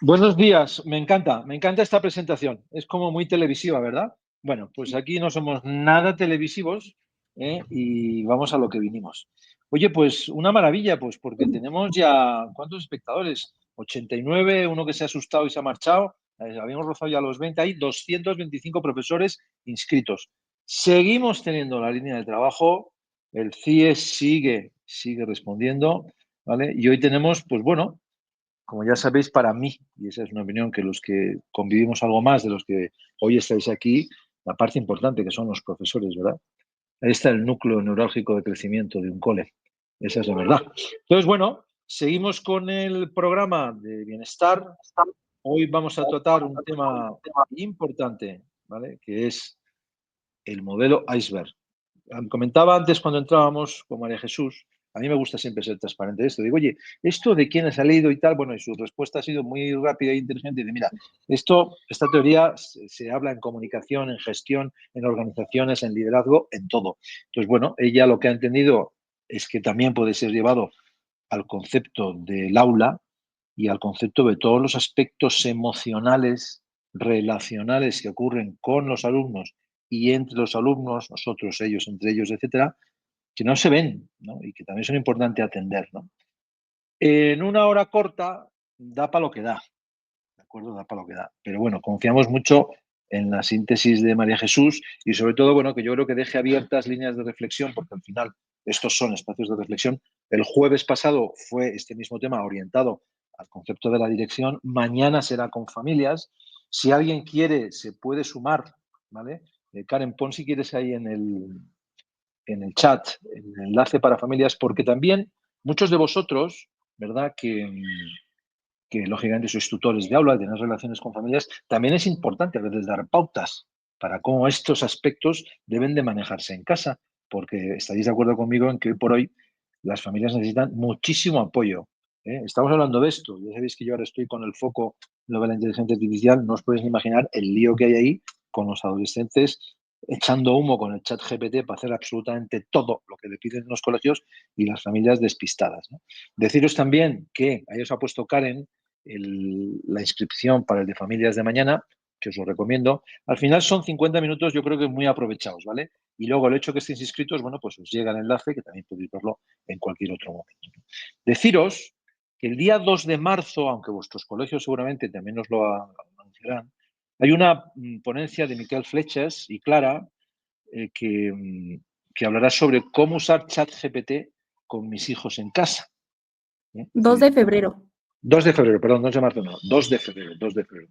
Buenos días, me encanta esta presentación. Es como muy televisiva, ¿verdad? Bueno, pues aquí no somos nada televisivos, y vamos a lo que vinimos. Oye, pues una maravilla, pues porque tenemos ya, ¿cuántos espectadores? 89, uno que se ha asustado y se ha marchado. Habíamos rozado ya los 20, hay 225 profesores inscritos. Seguimos teniendo la línea de trabajo, el CIE sigue respondiendo, ¿vale? Y hoy tenemos, pues bueno, como ya sabéis, para mí, y esa es una opinión que los que convivimos algo más de los que hoy estáis aquí, la parte importante que son los profesores, ¿verdad? Ahí está el núcleo neurálgico de crecimiento de un cole. Esa es la verdad. Entonces, bueno, seguimos con el programa de bienestar. Hoy vamos a tratar un tema importante, ¿vale? Que es el modelo iceberg. Comentaba antes cuando entrábamos con María Jesús, a mí me gusta siempre ser transparente de esto. Digo, oye, ¿esto de quién ha salido y tal? Bueno, y su respuesta ha sido muy rápida e inteligente. Dice, mira, esta teoría se habla en comunicación, en gestión, en organizaciones, en liderazgo, en todo. Entonces, bueno, ella lo que ha entendido es que también puede ser llevado al concepto del aula y al concepto de todos los aspectos emocionales, relacionales que ocurren con los alumnos y entre los alumnos, nosotros, ellos, entre ellos, etcétera, que no se ven, ¿no? Y que también son importantes atender, ¿no? En una hora corta da para lo que da, ¿de acuerdo? Da para lo que da. Pero bueno, confiamos mucho en la síntesis de María Jesús y sobre todo, bueno, que yo creo que deje abiertas líneas de reflexión, porque al final estos son espacios de reflexión. El jueves pasado fue este mismo tema orientado al concepto de la dirección. Mañana será con familias. Si alguien quiere, se puede sumar, ¿vale? Karen, pon si quieres ahí en el chat el enlace para familias, porque también muchos de vosotros, ¿verdad? Que lógicamente sois tutores de aula, tenéis relaciones con familias, también es importante a veces dar pautas para cómo estos aspectos deben de manejarse en casa, porque estaréis de acuerdo conmigo en que hoy por hoy las familias necesitan muchísimo apoyo. Estamos hablando de esto, ya sabéis que yo ahora estoy con el foco de la inteligencia artificial, no os podéis imaginar el lío que hay ahí con los adolescentes echando humo con el chat GPT para hacer absolutamente todo lo que le piden en los colegios y las familias despistadas, ¿no? Deciros también que ahí os ha puesto Karen la inscripción para el de familias de mañana, que os lo recomiendo. Al final son 50 minutos, yo creo que muy aprovechados, ¿vale? Y luego el hecho que estéis inscritos, bueno, pues os llega el enlace, que también podéis verlo en cualquier otro momento. Deciros que el día 2 de marzo, aunque vuestros colegios seguramente también os lo anunciarán, hay una ponencia de Miquel Fletxes y Clara que hablará sobre cómo usar ChatGPT con mis hijos en casa. 2 de febrero. 2 de febrero, perdón, 2 de marzo no, 2 de febrero,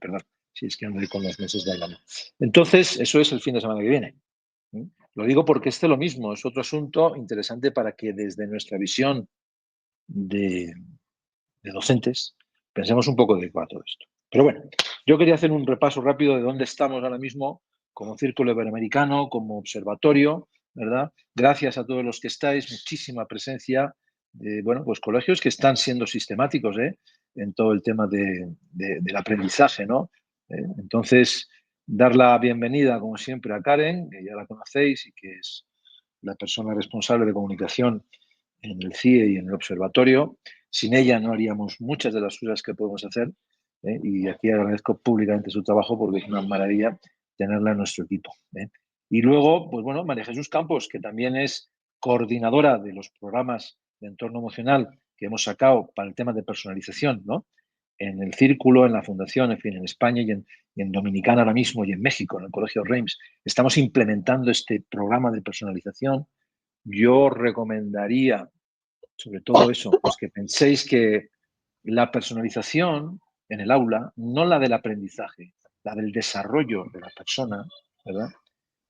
perdón. Si es que ando con los meses de año. Entonces, eso es el fin de semana que viene. Lo digo porque lo mismo, es otro asunto interesante para que desde nuestra visión de docentes pensemos un poco de todo esto. Pero bueno, yo quería hacer un repaso rápido de dónde estamos ahora mismo como Círculo Iberoamericano, como observatorio, ¿verdad? Gracias a todos los que estáis, muchísima presencia de, bueno, pues colegios que están siendo sistemáticos, en todo el tema del aprendizaje, ¿no? Entonces, dar la bienvenida, como siempre, a Karen, que ya la conocéis y que es la persona responsable de comunicación en el CIE y en el observatorio. Sin ella no haríamos muchas de las cosas que podemos hacer, y aquí agradezco públicamente su trabajo porque es una maravilla tenerla en nuestro equipo. Y luego, pues bueno, María Jesús Campos, que también es coordinadora de los programas de entorno emocional que hemos sacado para el tema de personalización, ¿no? En el Círculo, en la Fundación, en fin, en España y en Dominicana ahora mismo y en México, en el Colegio Reims, estamos implementando este programa de personalización. Yo recomendaría, sobre todo eso, pues que penséis que la personalización en el aula, no la del aprendizaje, la del desarrollo de la persona, ¿verdad?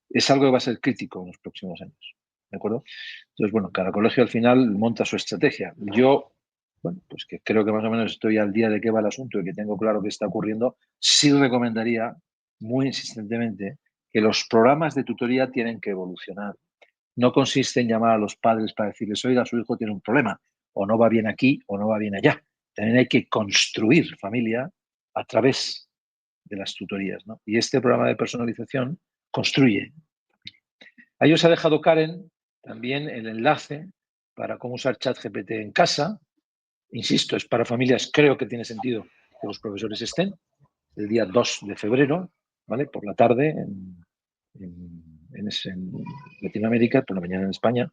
Es algo que va a ser crítico en los próximos años, ¿de acuerdo? Entonces, bueno, cada colegio al final monta su estrategia. Yo, bueno, pues que creo que más o menos estoy al día de qué va el asunto y que tengo claro qué está ocurriendo, sí recomendaría muy insistentemente que los programas de tutoría tienen que evolucionar. No consiste en llamar a los padres para decirles, oiga, su hijo tiene un problema, o no va bien aquí o no va bien allá. También hay que construir familia a través de las tutorías, ¿no? Y este programa de personalización construye. Ahí os ha dejado Karen también el enlace para cómo usar ChatGPT en casa. Insisto, es para familias, creo que tiene sentido que los profesores estén el día 2 de febrero, ¿vale? Por la tarde en Latinoamérica, por la mañana en España.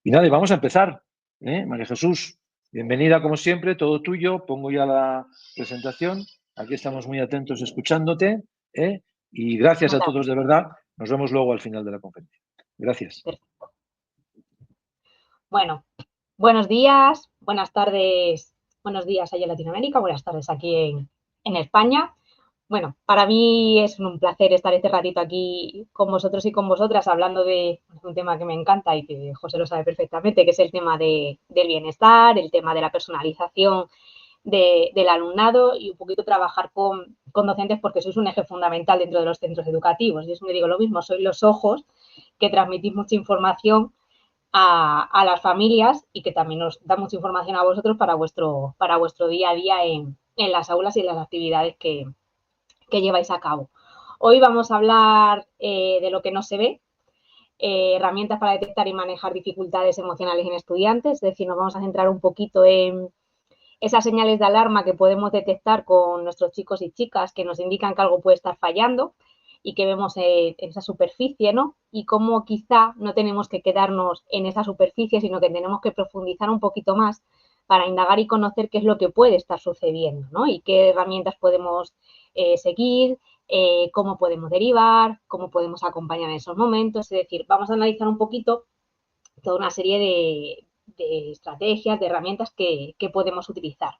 Y nada, y vamos a empezar. María Jesús, bienvenida como siempre, todo tuyo. Pongo ya la presentación. Aquí estamos muy atentos escuchándote. Y gracias a todos de verdad. Nos vemos luego al final de la conferencia. Gracias. Perfecto. Bueno, buenos días, buenas tardes, buenos días allá en Latinoamérica, buenas tardes aquí en España. Bueno, para mí es un placer estar este ratito aquí con vosotros y con vosotras hablando de un tema que me encanta y que José lo sabe perfectamente, que es el tema del bienestar, el tema de la personalización del alumnado y un poquito trabajar con docentes porque sois un eje fundamental dentro de los centros educativos. Yo siempre digo lo mismo, sois los ojos que transmitís mucha información a las familias y que también nos da mucha información a vosotros para vuestro día a día en las aulas y en las actividades que lleváis a cabo. Hoy vamos a hablar de lo que no se ve, herramientas para detectar y manejar dificultades emocionales en estudiantes, es decir, nos vamos a centrar un poquito en esas señales de alarma que podemos detectar con nuestros chicos y chicas que nos indican que algo puede estar fallando y que vemos en esa superficie, ¿no? Y cómo quizá no tenemos que quedarnos en esa superficie, sino que tenemos que profundizar un poquito más para indagar y conocer qué es lo que puede estar sucediendo, ¿no? Y qué herramientas podemos seguir, cómo podemos derivar, cómo podemos acompañar en esos momentos. Es decir, vamos a analizar un poquito toda una serie de estrategias, de herramientas que podemos utilizar.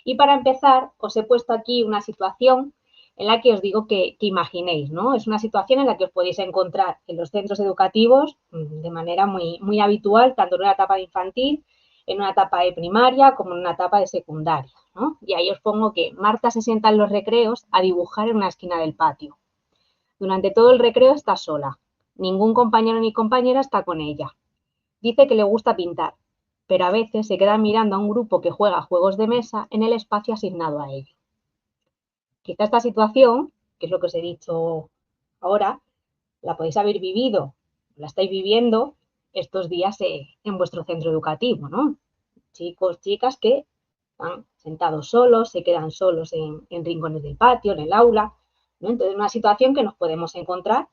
Y para empezar, os he puesto aquí una situación en la que os digo que imaginéis, ¿no? Es una situación en la que os podéis encontrar en los centros educativos de manera muy, muy habitual, tanto en una etapa de infantil, en una etapa de primaria, como en una etapa de secundaria, ¿no? Y ahí os pongo que Marta se sienta en los recreos a dibujar en una esquina del patio. Durante todo el recreo está sola. Ningún compañero ni compañera está con ella. Dice que le gusta pintar, pero a veces se queda mirando a un grupo que juega juegos de mesa en el espacio asignado a ella. Quizá esta situación, que es lo que os he dicho ahora, la podéis haber vivido, la estáis viviendo estos días en vuestro centro educativo, ¿no? Chicos, chicas que están sentados solos, se quedan solos en rincones del patio, en el aula, ¿no? Entonces, es una situación que nos podemos encontrar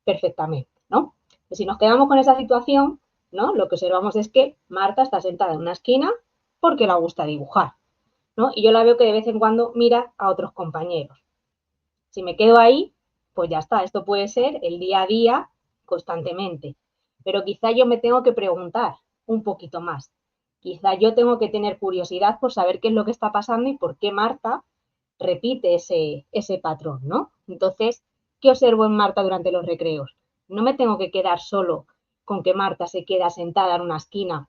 perfectamente, ¿no? Si nos quedamos con esa situación, ¿no? Lo que observamos es que Marta está sentada en una esquina porque le gusta dibujar, ¿no? Y yo la veo que de vez en cuando mira a otros compañeros. Si me quedo ahí, pues ya está, esto puede ser el día a día constantemente. Pero quizá yo me tengo que preguntar un poquito más. Quizá yo tengo que tener curiosidad por saber qué es lo que está pasando y por qué Marta repite ese patrón, ¿no? Entonces, ¿qué observo en Marta durante los recreos? No me tengo que quedar solo con que Marta se queda sentada en una esquina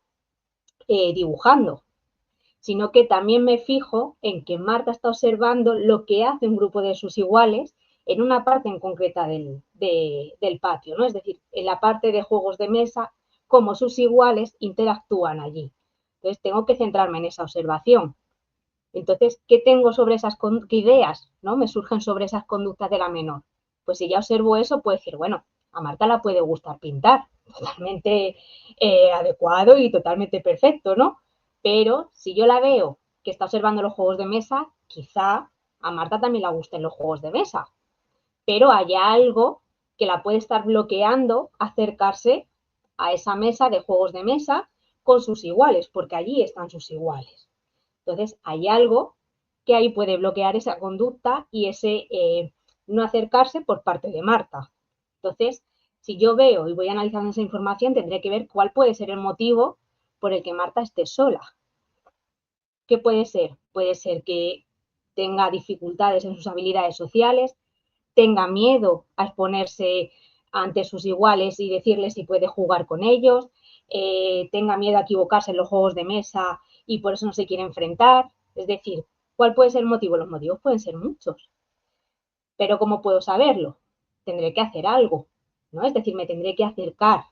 dibujando, sino que también me fijo en que Marta está observando lo que hace un grupo de sus iguales en una parte en concreta del patio, ¿no? Es decir, en la parte de juegos de mesa, cómo sus iguales interactúan allí. Entonces, tengo que centrarme en esa observación. Entonces, ¿qué tengo sobre esas qué ideas, ¿no? Me surgen sobre esas conductas de la menor? Pues si ya observo eso, puedo decir, bueno, a Marta la puede gustar pintar, totalmente adecuado y totalmente perfecto, ¿no? Pero si yo la veo que está observando los juegos de mesa, quizá a Marta también le gusten los juegos de mesa, pero hay algo que la puede estar bloqueando acercarse a esa mesa de juegos de mesa con sus iguales, porque allí están sus iguales. Entonces, hay algo que ahí puede bloquear esa conducta y ese no acercarse por parte de Marta. Entonces, si yo veo y voy analizando esa información, tendré que ver cuál puede ser el motivo por el que Marta esté sola. ¿Qué puede ser? Puede ser que tenga dificultades en sus habilidades sociales, tenga miedo a exponerse ante sus iguales y decirles si puede jugar con ellos, tenga miedo a equivocarse en los juegos de mesa y por eso no se quiere enfrentar. Es decir, ¿cuál puede ser el motivo? Los motivos pueden ser muchos. Pero ¿cómo puedo saberlo? Tendré que hacer algo, ¿no? Es decir, me tendré que acercar,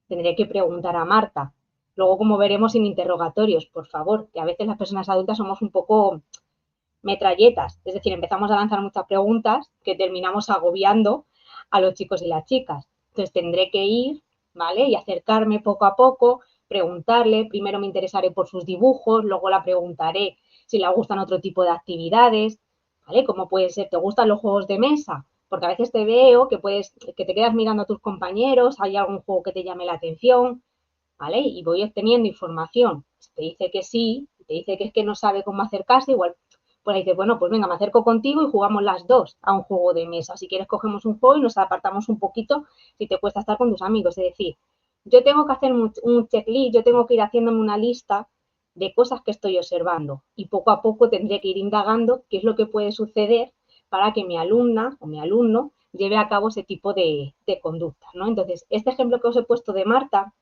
tendré que preguntar a Marta. Luego, como veremos, sin interrogatorios, por favor, que a veces las personas adultas somos un poco metralletas, es decir, empezamos a lanzar muchas preguntas que terminamos agobiando a los chicos y las chicas. Entonces tendré que ir, ¿vale? Y acercarme poco a poco, preguntarle, primero me interesaré por sus dibujos, luego la preguntaré si le gustan otro tipo de actividades, ¿vale? Como puede ser, ¿te gustan los juegos de mesa? Porque a veces te veo que te quedas mirando a tus compañeros, hay algún juego que te llame la atención, ¿vale? Y voy obteniendo información. Si te dice que sí, te dice que es que no sabe cómo acercarse, igual, pues dice, bueno, pues venga, me acerco contigo y jugamos las dos a un juego de mesa. Si quieres, cogemos un juego y nos apartamos un poquito si te cuesta estar con tus amigos. Es decir, yo tengo que hacer un checklist, yo tengo que ir haciéndome una lista de cosas que estoy observando y poco a poco tendré que ir indagando qué es lo que puede suceder para que mi alumna o mi alumno lleve a cabo ese tipo de conductas, ¿no? Entonces, este ejemplo que os he puesto de Marta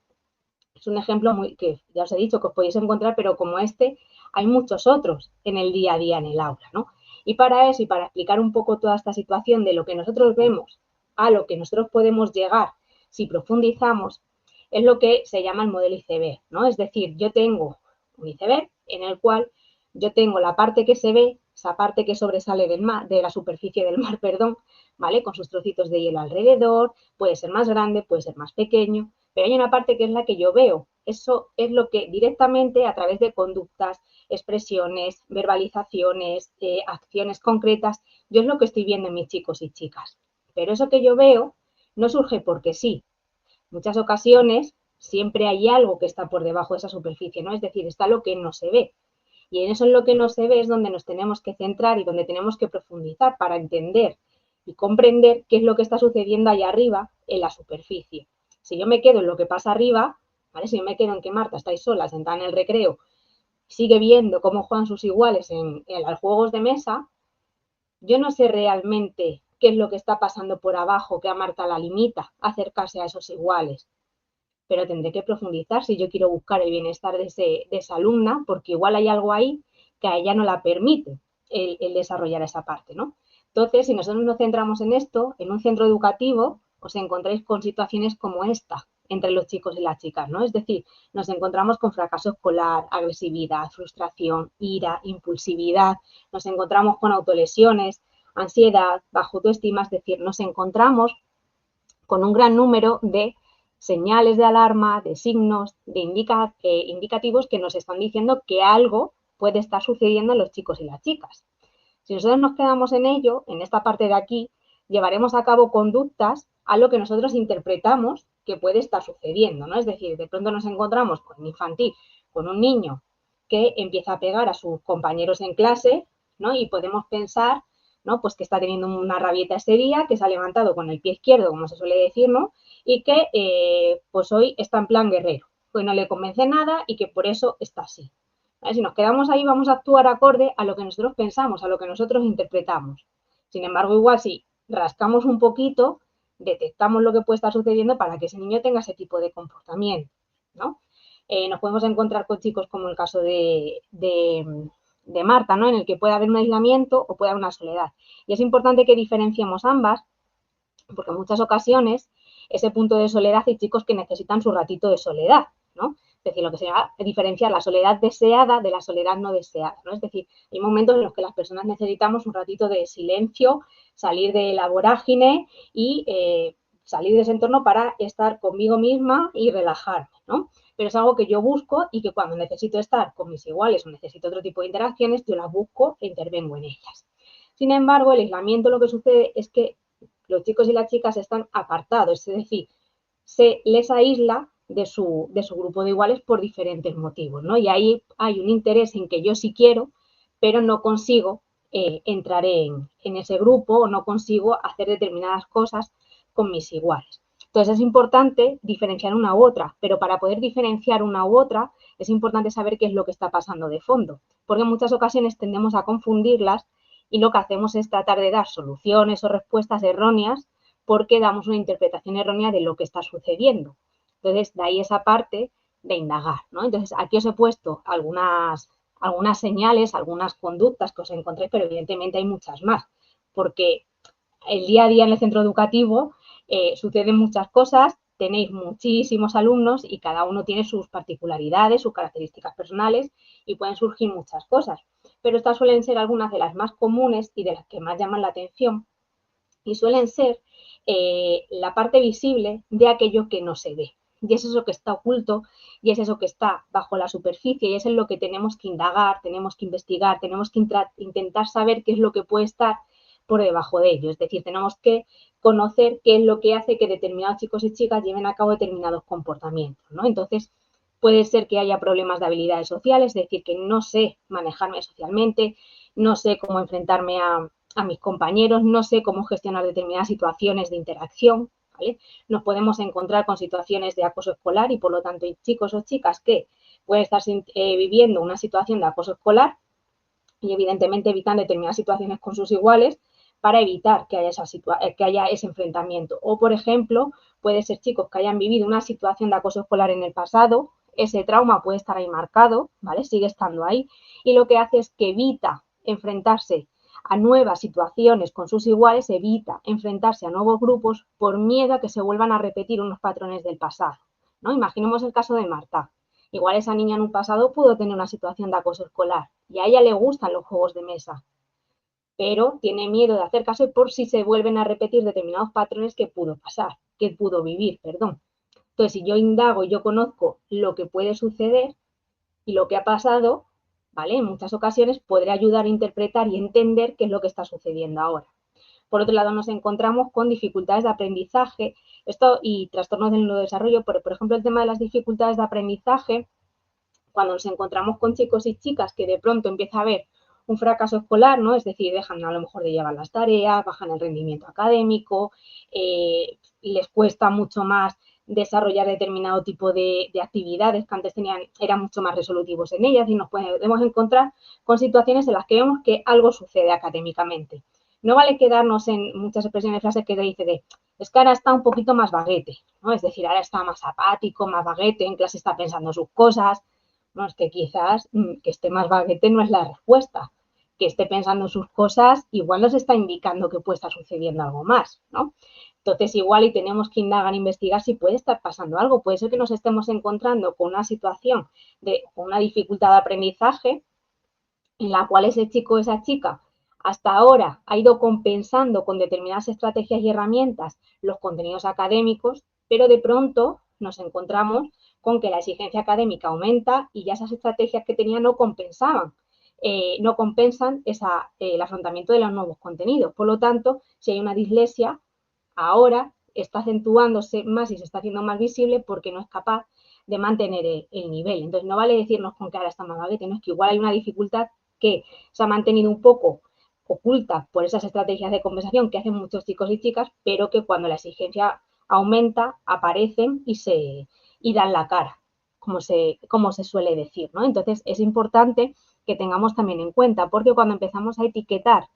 es un ejemplo muy que ya os he dicho que os podéis encontrar, pero como este hay muchos otros en el día a día en el aula, ¿no? Y para eso y para explicar un poco toda esta situación de lo que nosotros vemos a lo que nosotros podemos llegar si profundizamos, es lo que se llama el modelo iceberg, ¿no? Es decir, yo tengo un iceberg en el cual yo tengo la parte que se ve, esa parte que sobresale del mar, de la superficie del mar, perdón, ¿vale? Con sus trocitos de hielo alrededor, puede ser más grande, puede ser más pequeño, pero hay una parte que es la que yo veo. Eso es lo que directamente a través de conductas, expresiones, verbalizaciones, acciones concretas, yo es lo que estoy viendo en mis chicos y chicas. Pero eso que yo veo no surge porque sí. En muchas ocasiones siempre hay algo que está por debajo de esa superficie, ¿no? Es decir, está lo que no se ve. Y en eso en lo que no se ve es donde nos tenemos que centrar y donde tenemos que profundizar para entender y comprender qué es lo que está sucediendo allá arriba en la superficie. Si yo me quedo en lo que pasa arriba, ¿vale? Si yo me quedo en que Marta está ahí sola, sentada en el recreo, sigue viendo cómo juegan sus iguales en los juegos de mesa, yo no sé realmente qué es lo que está pasando por abajo que a Marta la limita a acercarse a esos iguales. Pero tendré que profundizar si yo quiero buscar el bienestar de esa alumna, porque igual hay algo ahí que a ella no la permite el desarrollar esa parte, ¿no? Entonces, si nosotros nos centramos en esto, en un centro educativo, os encontráis con situaciones como esta entre los chicos y las chicas, ¿no? Es decir, nos encontramos con fracaso escolar, agresividad, frustración, ira, impulsividad, nos encontramos con autolesiones, ansiedad, bajo autoestima, es decir, nos encontramos con un gran número de señales de alarma, de signos, de indicativos que nos están diciendo que algo puede estar sucediendo en los chicos y las chicas. Si nosotros nos quedamos en ello, en esta parte de aquí, llevaremos a cabo conductas a lo que nosotros interpretamos que puede estar sucediendo, ¿no? Es decir, de pronto nos encontramos con un infantil, con un niño que empieza a pegar a sus compañeros en clase, ¿no? Y podemos pensar, ¿no? Pues que está teniendo una rabieta ese día, que se ha levantado con el pie izquierdo, como se suele decir, ¿no? Y que pues hoy está en plan guerrero, pues no le convence nada y que por eso está así. ¿Vale? Si nos quedamos ahí, vamos a actuar acorde a lo que nosotros pensamos, a lo que nosotros interpretamos. Sin embargo, igual si rascamos un poquito, detectamos lo que puede estar sucediendo para que ese niño tenga ese tipo de comportamiento, ¿no? Nos podemos encontrar con chicos como el caso de Marta, ¿no? En el que puede haber un aislamiento o puede haber una soledad. Y es importante que diferenciemos ambas, porque en muchas ocasiones ese punto de soledad hay chicos que necesitan su ratito de soledad, ¿no? Es decir, lo que se llama diferenciar la soledad deseada de la soledad no deseada, ¿no? Es decir, hay momentos en los que las personas necesitamos un ratito de silencio, salir de la vorágine y salir de ese entorno para estar conmigo misma y relajarme, ¿no? Pero es algo que yo busco y que cuando necesito estar con mis iguales o necesito otro tipo de interacciones, yo las busco e intervengo en ellas. Sin embargo, el aislamiento lo que sucede es que los chicos y las chicas están apartados, es decir, se les aísla de su grupo de iguales por diferentes motivos, ¿no? Y ahí hay un interés en que yo sí quiero, pero no consigo entrar en ese grupo o no consigo hacer determinadas cosas con mis iguales. Entonces es importante diferenciar una u otra, pero para poder diferenciar una u otra es importante saber qué es lo que está pasando de fondo, porque en muchas ocasiones tendemos a confundirlas y lo que hacemos es tratar de dar soluciones o respuestas erróneas porque damos una interpretación errónea de lo que está sucediendo. Entonces, de ahí esa parte de indagar, ¿no? Entonces, aquí os he puesto algunas señales, algunas conductas que os encontréis, pero evidentemente hay muchas más, porque el día a día en el centro educativo suceden muchas cosas, tenéis muchísimos alumnos y cada uno tiene sus particularidades, sus características personales y pueden surgir muchas cosas. Pero estas suelen ser algunas de las más comunes y de las que más llaman la atención y suelen ser la parte visible de aquello que no se ve. y es eso que está oculto y es eso que está bajo la superficie y es en lo que tenemos que indagar, tenemos que investigar, tenemos que intentar saber qué es lo que puede estar por debajo de ello. Es decir, tenemos que conocer qué es lo que hace que determinados chicos y chicas lleven a cabo determinados comportamientos, ¿no? Entonces, puede ser que haya problemas de habilidades sociales, es decir, que no sé manejarme socialmente, no sé cómo enfrentarme a mis compañeros, no sé cómo gestionar determinadas situaciones de interacción, ¿vale? Nos podemos encontrar con situaciones de acoso escolar y, por lo tanto, hay chicos o chicas que pueden estar viviendo una situación de acoso escolar y, evidentemente, evitan determinadas situaciones con sus iguales para evitar que haya ese enfrentamiento. O, por ejemplo, puede ser chicos que hayan vivido una situación de acoso escolar en el pasado, ese trauma puede estar ahí marcado, ¿vale? Sigue estando ahí, y lo que hace es que evita enfrentarse a nuevas situaciones con sus iguales, evita enfrentarse a nuevos grupos por miedo a que se vuelvan a repetir unos patrones del pasado, ¿no? Imaginemos el caso de Marta. Igual esa niña en un pasado pudo tener una situación de acoso escolar y a ella le gustan los juegos de mesa, pero tiene miedo de acercarse por si se vuelven a repetir determinados patrones que pudo vivir, perdón. Entonces, si yo indago y yo conozco lo que puede suceder y lo que ha pasado, ¿vale? En muchas ocasiones podré ayudar a interpretar y entender qué es lo que está sucediendo ahora. Por otro lado, nos encontramos con dificultades de aprendizaje y trastornos del neurodesarrollo. Por ejemplo, el tema de las dificultades de aprendizaje, cuando nos encontramos con chicos y chicas que de pronto empieza a haber un fracaso escolar, ¿no? Es decir, dejan a lo mejor de llevar las tareas, bajan el rendimiento académico, les cuesta mucho más desarrollar determinado tipo de actividades que antes eran mucho más resolutivos en ellas y nos podemos encontrar con situaciones en las que vemos que algo sucede académicamente. No vale quedarnos en muchas expresiones de frases que te dice es que ahora está un poquito más vaguete, ¿no? Es decir, ahora está más apático, más vaguete, en clase está pensando sus cosas. No, es que quizás que esté más vaguete no es la respuesta. Que esté pensando sus cosas igual nos está indicando que puede estar sucediendo algo más, ¿no? Entonces, igual y tenemos que indagar, investigar si puede estar pasando algo. Puede ser que nos estemos encontrando con una situación con una dificultad de aprendizaje en la cual ese chico o esa chica hasta ahora ha ido compensando con determinadas estrategias y herramientas los contenidos académicos, pero de pronto nos encontramos con que la exigencia académica aumenta y ya esas estrategias que tenía no compensaban. No compensan el afrontamiento de los nuevos contenidos. Por lo tanto, si hay una dislexia, ahora está acentuándose más y se está haciendo más visible porque no es capaz de mantener el nivel. Entonces, no vale decirnos con que ahora está más vaguete, no es que igual hay una dificultad que se ha mantenido un poco oculta por esas estrategias de compensación que hacen muchos chicos y chicas, pero que cuando la exigencia aumenta, aparecen y dan la cara, como se suele decir, ¿no? Entonces, es importante que tengamos también en cuenta, porque cuando empezamos a etiquetar,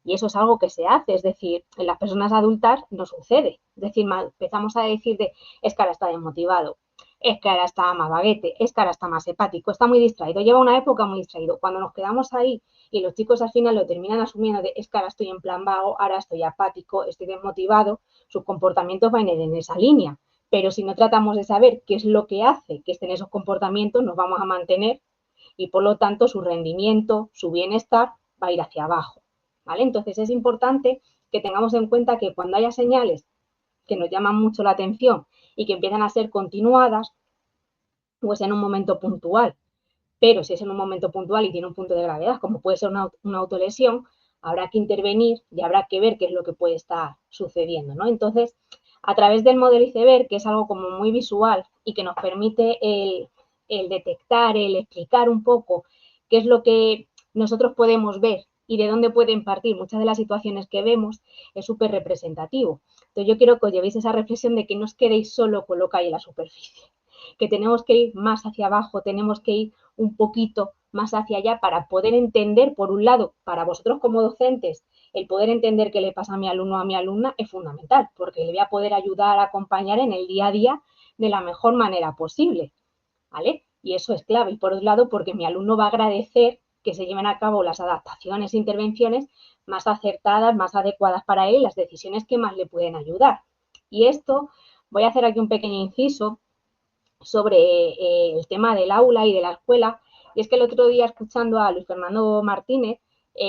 y eso es algo que se hace, es decir, en las personas adultas no sucede, es decir, empezamos a decir es que ahora está desmotivado, es que ahora está más vaguete, es que ahora está más hepático, está muy distraído, lleva una época muy distraído. Cuando nos quedamos ahí y los chicos al final lo terminan asumiendo es que ahora estoy en plan vago, ahora estoy apático, estoy desmotivado, sus comportamientos van a ir en esa línea. Pero si no tratamos de saber qué es lo que hace que estén esos comportamientos, nos vamos a mantener y por lo tanto su rendimiento, su bienestar va a ir hacia abajo, ¿vale? Entonces es importante que tengamos en cuenta que cuando haya señales que nos llaman mucho la atención y que empiezan a ser continuadas, pues en un momento puntual. Pero si es en un momento puntual y tiene un punto de gravedad, como puede ser una autolesión, habrá que intervenir y habrá que ver qué es lo que puede estar sucediendo, ¿no? Entonces, a través del modelo iceberg, que es algo como muy visual y que nos permite el detectar, el explicar un poco qué es lo que nosotros podemos ver y de dónde pueden partir muchas de las situaciones que vemos, es súper representativo. Entonces, yo quiero que os llevéis esa reflexión de que no os quedéis solo con lo que hay en la superficie, que tenemos que ir más hacia abajo, tenemos que ir un poquito más hacia allá para poder entender, por un lado, para vosotros como docentes, el poder entender qué le pasa a mi alumno o a mi alumna es fundamental, porque le voy a poder ayudar a acompañar en el día a día de la mejor manera posible, ¿vale? Y eso es clave. Y por otro lado, porque mi alumno va a agradecer que se lleven a cabo las adaptaciones e intervenciones más acertadas, más adecuadas para él, las decisiones que más le pueden ayudar. Y esto, voy a hacer aquí un pequeño inciso sobre el tema del aula y de la escuela. Y es que el otro día, escuchando a Luis Fernando Martínez,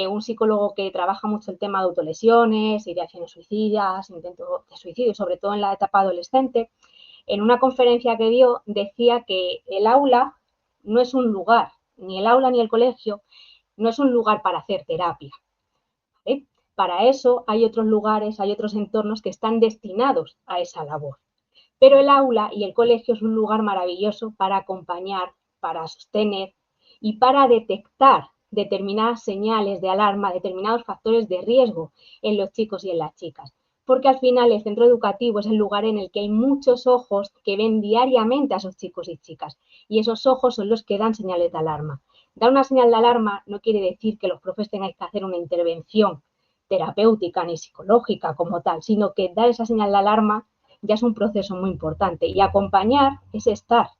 un psicólogo que trabaja mucho el tema de autolesiones, ideaciones suicidas, intentos de suicidio, sobre todo en la etapa adolescente, en una conferencia que dio decía que el aula no es un lugar, ni el aula ni el colegio, no es un lugar para hacer terapia. ¿Vale? Para eso hay otros lugares, hay otros entornos que están destinados a esa labor. Pero el aula y el colegio es un lugar maravilloso para acompañar, para sostener y para detectar determinadas señales de alarma, determinados factores de riesgo en los chicos y en las chicas. Porque al final el centro educativo es el lugar en el que hay muchos ojos que ven diariamente a esos chicos y chicas. Y esos ojos son los que dan señales de alarma. Dar una señal de alarma no quiere decir que los profes tengáis que hacer una intervención terapéutica ni psicológica como tal, sino que dar esa señal de alarma ya es un proceso muy importante. Y acompañar es estar.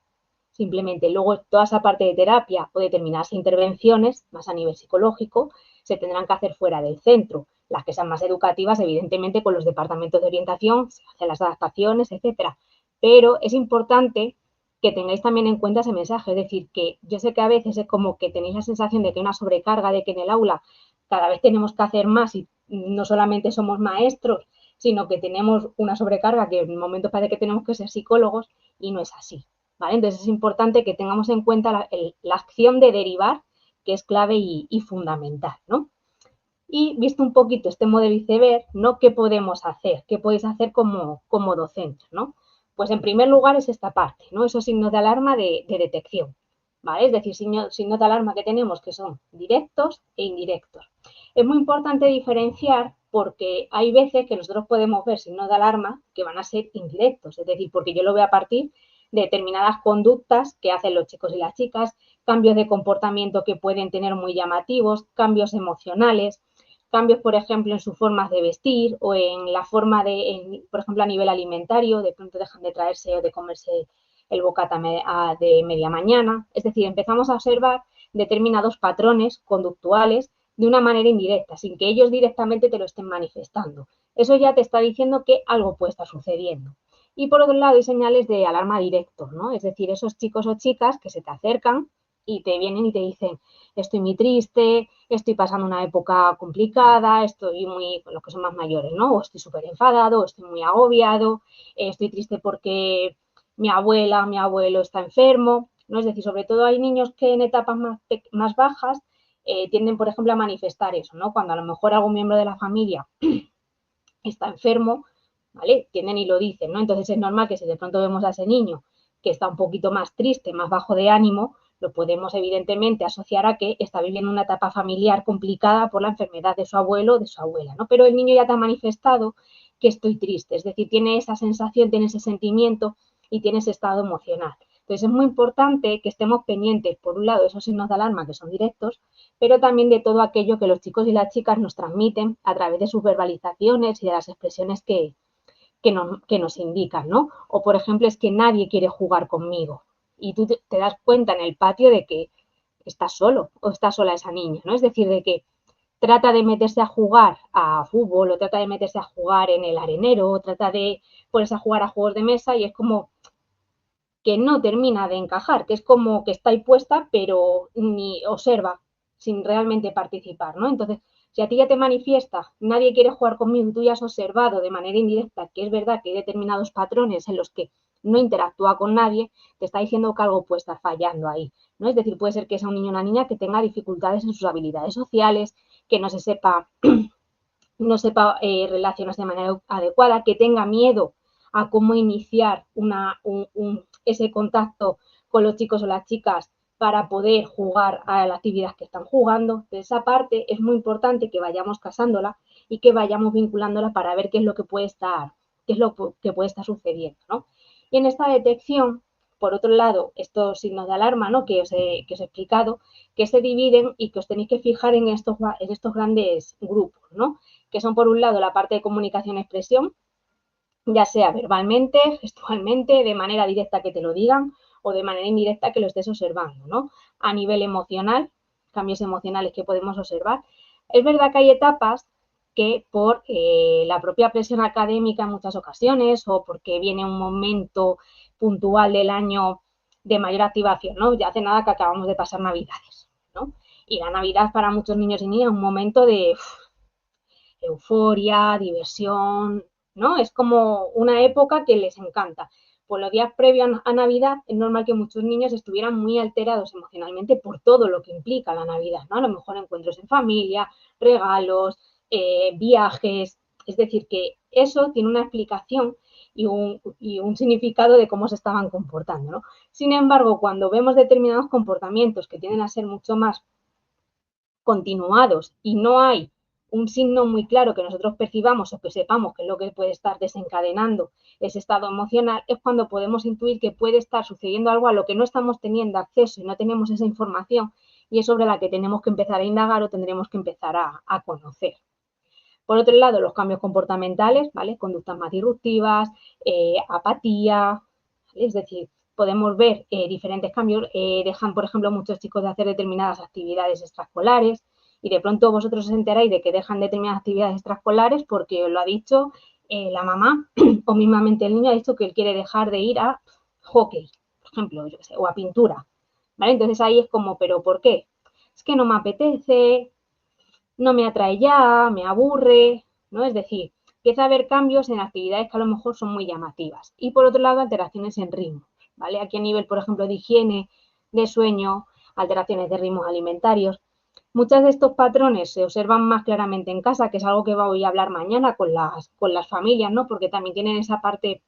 Simplemente luego toda esa parte de terapia o determinadas intervenciones, más a nivel psicológico, se tendrán que hacer fuera del centro. Las que sean más educativas, evidentemente, con los departamentos de orientación, se hacen las adaptaciones, etcétera. Pero es importante que tengáis también en cuenta ese mensaje. Es decir, que yo sé que a veces es como que tenéis la sensación de que hay una sobrecarga, de que en el aula cada vez tenemos que hacer más y no solamente somos maestros, sino que tenemos una sobrecarga que en momentos parece que tenemos que ser psicólogos y no es así. ¿Vale? Entonces es importante que tengamos en cuenta la acción de derivar, que es clave y fundamental, ¿no? Y visto un poquito este modo de iceberg, ¿no? ¿Qué podemos hacer? ¿Qué podéis hacer como docentes, ¿no? Pues en primer lugar es esta parte, ¿no? Esos signos de alarma de detección, ¿vale? Es decir, signos de alarma que tenemos que son directos e indirectos. Es muy importante diferenciar porque hay veces que nosotros podemos ver signos de alarma que van a ser indirectos, es decir, porque yo lo veo a partir de determinadas conductas que hacen los chicos y las chicas, cambios de comportamiento que pueden tener muy llamativos, cambios emocionales, cambios, por ejemplo, en sus formas de vestir o en la forma por ejemplo, a nivel alimentario, de pronto dejan de traerse o de comerse el bocata de media mañana. Es decir, empezamos a observar determinados patrones conductuales de una manera indirecta, sin que ellos directamente te lo estén manifestando. Eso ya te está diciendo que algo puede estar sucediendo. Y por otro lado, hay señales de alarma directo, ¿no? Es decir, esos chicos o chicas que se te acercan y te vienen y te dicen, estoy muy triste, estoy pasando una época complicada, estoy muy, los que son más mayores, ¿no? O estoy súper enfadado, o estoy muy agobiado, estoy triste porque mi abuela, mi abuelo está enfermo, ¿no? Es decir, sobre todo hay niños que en etapas más bajas tienden, por ejemplo, a manifestar eso, ¿no? Cuando a lo mejor algún miembro de la familia está enfermo, ¿vale? Tienden y lo dicen, ¿no? Entonces es normal que si de pronto vemos a ese niño que está un poquito más triste, más bajo de ánimo, lo podemos evidentemente asociar a que está viviendo una etapa familiar complicada por la enfermedad de su abuelo o de su abuela, ¿no? Pero el niño ya te ha manifestado que estoy triste, es decir, tiene esa sensación, tiene ese sentimiento y tiene ese estado emocional. Entonces es muy importante que estemos pendientes, por un lado, de esos signos de alarma que son directos, pero también de todo aquello que los chicos y las chicas nos transmiten a través de sus verbalizaciones y de las expresiones que nos indican, ¿no? O, por ejemplo, es que nadie quiere jugar conmigo y tú te das cuenta en el patio de que estás solo o está sola esa niña, ¿no? Es decir, de que trata de meterse a jugar a fútbol o trata de meterse a jugar en el arenero o trata de ponerse a jugar a juegos de mesa y es como que no termina de encajar, que es como que está ahí puesta pero ni observa sin realmente participar, ¿no? Entonces, si a ti ya te manifiesta, nadie quiere jugar conmigo, tú ya has observado de manera indirecta que es verdad que hay determinados patrones en los que no interactúa con nadie, te está diciendo que algo puede estar fallando ahí, ¿no? Es decir, puede ser que sea un niño o una niña que tenga dificultades en sus habilidades sociales, que no sepa relacionarse de manera adecuada, que tenga miedo a cómo iniciar ese contacto con los chicos o las chicas para poder jugar a la actividad que están jugando. De esa parte es muy importante que vayamos casándola y que vayamos vinculándola para ver qué es lo que puede estar, qué es lo que puede estar sucediendo, ¿no? Y en esta detección, por otro lado, estos signos de alarma, ¿no? que os he explicado, que se dividen y que os tenéis que fijar en estos grandes grupos, ¿no? Que son por un lado la parte de comunicación-expresión, ya sea verbalmente, gestualmente, de manera directa que te lo digan o de manera indirecta que lo estés observando, ¿no? A nivel emocional, cambios emocionales que podemos observar. Es verdad que hay etapas que por la propia presión académica en muchas ocasiones o porque viene un momento puntual del año de mayor activación, ¿no? Ya hace nada que acabamos de pasar Navidades, ¿no? Y la Navidad para muchos niños y niñas es un momento de euforia, diversión, ¿no? Es como una época que les encanta. pues los días previos a Navidad es normal que muchos niños estuvieran muy alterados emocionalmente por todo lo que implica la Navidad, ¿no? A lo mejor encuentros en familia, regalos, viajes, es decir, que eso tiene una explicación y un significado de cómo se estaban comportando, ¿no? Sin embargo, cuando vemos determinados comportamientos que tienden a ser mucho más continuados y no hay un signo muy claro que nosotros percibamos o que sepamos que es lo que puede estar desencadenando ese estado emocional, es cuando podemos intuir que puede estar sucediendo algo a lo que no estamos teniendo acceso y no tenemos esa información y es sobre la que tenemos que empezar a indagar o tendremos que empezar a conocer. Por otro lado, los cambios comportamentales, ¿vale? Conductas más disruptivas, apatía, ¿vale? Es decir, podemos ver diferentes cambios. Dejan, por ejemplo, muchos chicos de hacer determinadas actividades extraescolares y de pronto vosotros os enteráis de que dejan determinadas actividades extraescolares porque os lo ha dicho la mamá o mismamente el niño ha dicho que él quiere dejar de ir a hockey, por ejemplo, yo qué sé, o a pintura, ¿vale? Entonces ahí es como, ¿pero por qué? Es que no me apetece, no me atrae ya, me aburre, ¿no? Es decir, empieza a haber cambios en actividades que a lo mejor son muy llamativas. Y por otro lado, alteraciones en ritmo, ¿vale? Aquí a nivel, por ejemplo, de higiene, de sueño, alteraciones de ritmos alimentarios. Muchos de estos patrones se observan más claramente en casa, que es algo que voy a hablar mañana con las familias, ¿no? Porque también tienen esa parte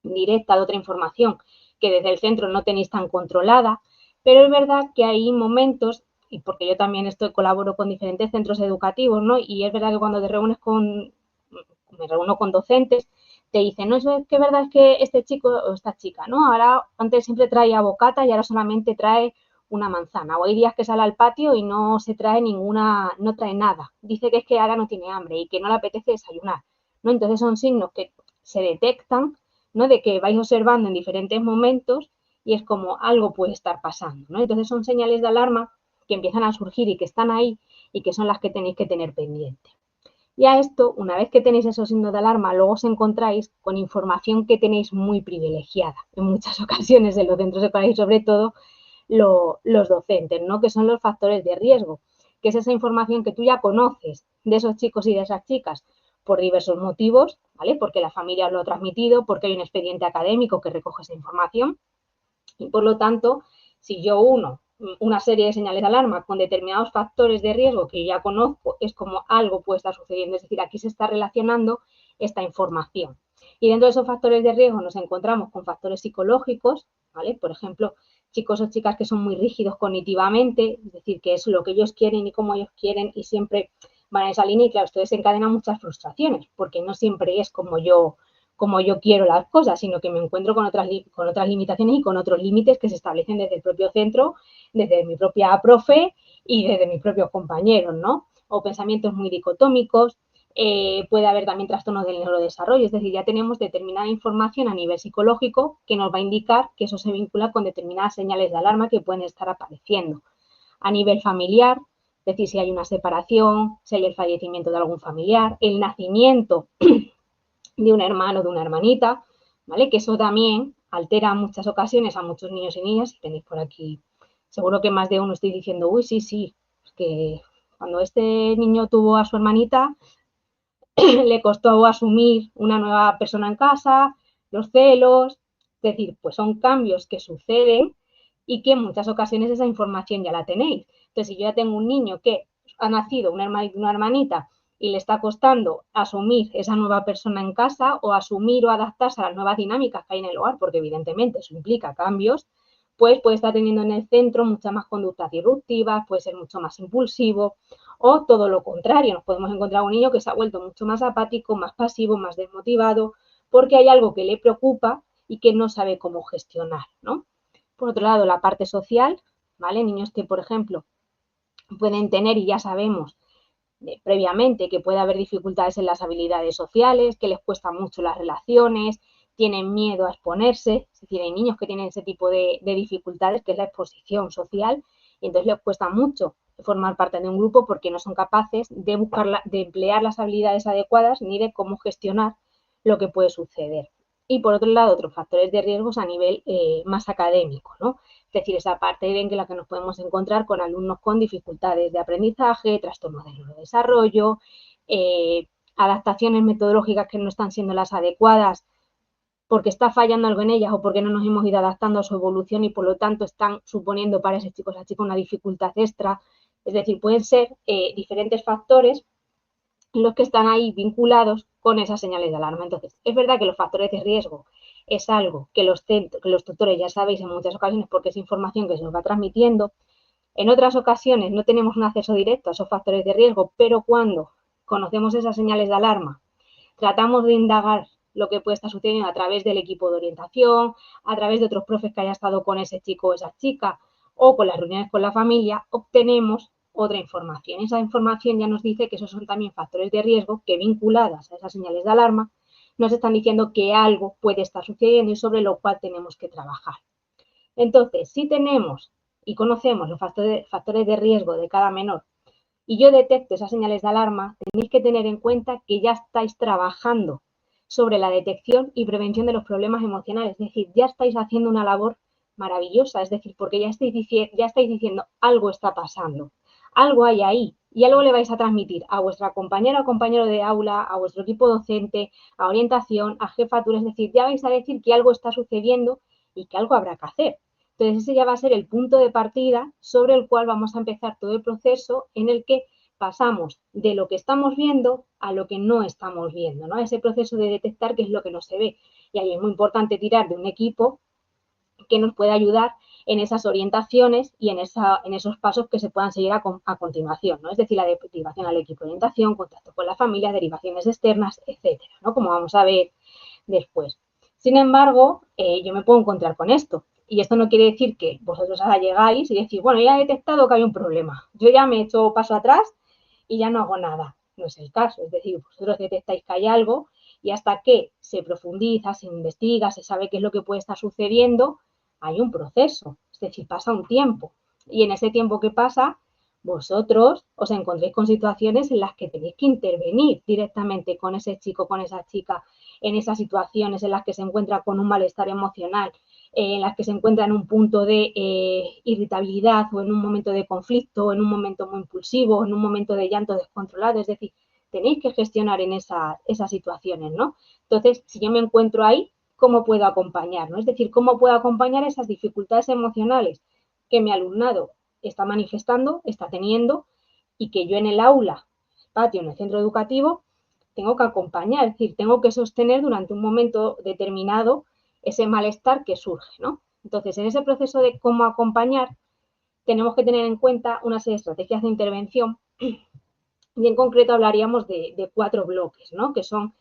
directa de otra información que desde el centro no tenéis tan controlada, pero es verdad que hay momentos, y porque yo también colaboro con diferentes centros educativos, ¿no? Y es verdad que cuando me reúno con docentes, te dicen, no, eso es que verdad es que este chico o esta chica, ¿no? Ahora, antes siempre traía bocata y ahora solamente trae una manzana. O hay días que sale al patio y no se trae no trae nada. Dice que es que ahora no tiene hambre y que no le apetece desayunar, ¿no? Entonces son signos que se detectan, ¿no? De que vais observando en diferentes momentos y es como algo puede estar pasando, ¿no? Entonces son señales de alarma que empiezan a surgir y que están ahí y que son las que tenéis que tener pendiente. Y a esto, una vez que tenéis esos signos de alarma, luego os encontráis con información que tenéis muy privilegiada en muchas ocasiones en los centros escolares y sobre todo los docentes, ¿no? Que son los factores de riesgo, que es esa información que tú ya conoces de esos chicos y de esas chicas por diversos motivos, ¿vale? Porque la familia lo ha transmitido, porque hay un expediente académico que recoge esa información y por lo tanto, si yo uno una serie de señales de alarma con determinados factores de riesgo que ya conozco, es como algo puede estar sucediendo, es decir, aquí se está relacionando esta información. Y dentro de esos factores de riesgo nos encontramos con factores psicológicos, ¿vale? Por ejemplo, chicos o chicas que son muy rígidos cognitivamente, es decir, que es lo que ellos quieren y cómo ellos quieren y siempre van a esa línea y claro, esto desencadena muchas frustraciones, porque no siempre es como yo quiero las cosas, sino que me encuentro con otras limitaciones y con otros límites que se establecen desde el propio centro, desde mi propia profe y desde mis propios compañeros, ¿no? O pensamientos muy dicotómicos, puede haber también trastornos del neurodesarrollo, es decir, ya tenemos determinada información a nivel psicológico que nos va a indicar que eso se vincula con determinadas señales de alarma que pueden estar apareciendo. A nivel familiar, es decir, si hay una separación, si hay el fallecimiento de algún familiar, el nacimiento de un hermano o de una hermanita, ¿vale? Que eso también altera en muchas ocasiones a muchos niños y niñas, si tenéis por aquí, seguro que más de uno estoy diciendo, uy, sí, es que cuando este niño tuvo a su hermanita, le costó asumir una nueva persona en casa, los celos, es decir, pues son cambios que suceden y que en muchas ocasiones esa información ya la tenéis. Entonces, si yo ya tengo un niño que ha nacido una hermanita y le está costando asumir esa nueva persona en casa o asumir o adaptarse a las nuevas dinámicas que hay en el hogar, porque evidentemente eso implica cambios, pues puede estar teniendo en el centro muchas más conductas disruptivas, puede ser mucho más impulsivo o todo lo contrario, nos podemos encontrar un niño que se ha vuelto mucho más apático, más pasivo, más desmotivado, porque hay algo que le preocupa y que no sabe cómo gestionar, ¿no? Por otro lado, la parte social, ¿vale? Niños que, por ejemplo, pueden tener, y ya sabemos previamente, que puede haber dificultades en las habilidades sociales, que les cuesta mucho las relaciones, tienen miedo a exponerse, es decir, hay niños que tienen ese tipo de dificultades, que es la exposición social, y entonces les cuesta mucho formar parte de un grupo porque no son capaces de emplear las habilidades adecuadas ni de cómo gestionar lo que puede suceder. Y por otro lado, otros factores de riesgos a nivel más académico, ¿no? Es decir, esa parte en la que nos podemos encontrar con alumnos con dificultades de aprendizaje, trastornos del neurodesarrollo, adaptaciones metodológicas que no están siendo las adecuadas porque está fallando algo en ellas o porque no nos hemos ido adaptando a su evolución y por lo tanto están suponiendo para ese chico o esa chica una dificultad extra. Es decir, pueden ser diferentes factores los que están ahí vinculados con esas señales de alarma. Entonces, es verdad que los factores de riesgo es algo que los tutores ya sabéis en muchas ocasiones porque es información que se nos va transmitiendo. En otras ocasiones no tenemos un acceso directo a esos factores de riesgo, pero cuando conocemos esas señales de alarma, tratamos de indagar lo que puede estar sucediendo a través del equipo de orientación, a través de otros profes que haya estado con ese chico o esa chica, o con las reuniones con la familia, obtenemos otra información. Esa información ya nos dice que esos son también factores de riesgo que vinculadas a esas señales de alarma nos están diciendo que algo puede estar sucediendo y sobre lo cual tenemos que trabajar. Entonces, si tenemos y conocemos los factores de riesgo de cada menor y yo detecto esas señales de alarma, tenéis que tener en cuenta que ya estáis trabajando sobre la detección y prevención de los problemas emocionales. Es decir, ya estáis haciendo una labor maravillosa, es decir, porque ya estáis diciendo algo está pasando, algo hay ahí y algo le vais a transmitir a vuestra compañera o compañero de aula, a vuestro equipo docente, a orientación, a jefatura, es decir, ya vais a decir que algo está sucediendo y que algo habrá que hacer. Entonces, ese ya va a ser el punto de partida sobre el cual vamos a empezar todo el proceso en el que pasamos de lo que estamos viendo a lo que no estamos viendo, ¿no? Ese proceso de detectar qué es lo que no se ve. Y ahí es muy importante tirar de un equipo que nos pueda ayudar en esas orientaciones y en esos pasos que se puedan seguir a continuación, ¿no? Es decir, la derivación al equipo de orientación, contacto con la familia, derivaciones externas, etcétera, ¿no? Como vamos a ver después. Sin embargo, yo me puedo encontrar con esto. Y esto no quiere decir que vosotros ahora llegáis y decís, bueno, ya he detectado que hay un problema. Yo ya me he hecho paso atrás y ya no hago nada. No es el caso. Es decir, vosotros detectáis que hay algo y hasta que se profundiza, se investiga, se sabe qué es lo que puede estar sucediendo, hay un proceso. Es decir, pasa un tiempo. Y en ese tiempo que pasa, vosotros os encontréis con situaciones en las que tenéis que intervenir directamente con ese chico, con esa chica, en esas situaciones en las que se encuentra con un malestar emocional, en las que se encuentra en un punto de irritabilidad o en un momento de conflicto, o en un momento muy impulsivo, o en un momento de llanto descontrolado. Es decir, tenéis que gestionar en esas situaciones, ¿no? Entonces, si yo me encuentro ahí, ¿cómo puedo acompañar? ¿No? Es decir, ¿cómo puedo acompañar esas dificultades emocionales que mi alumnado está manifestando, está teniendo y que yo en el aula, patio, en el centro educativo, tengo que acompañar, es decir, tengo que sostener durante un momento determinado ese malestar que surge, ¿no? Entonces, en ese proceso de cómo acompañar, tenemos que tener en cuenta una serie de estrategias de intervención y en concreto hablaríamos de 4 bloques, ¿no? Que son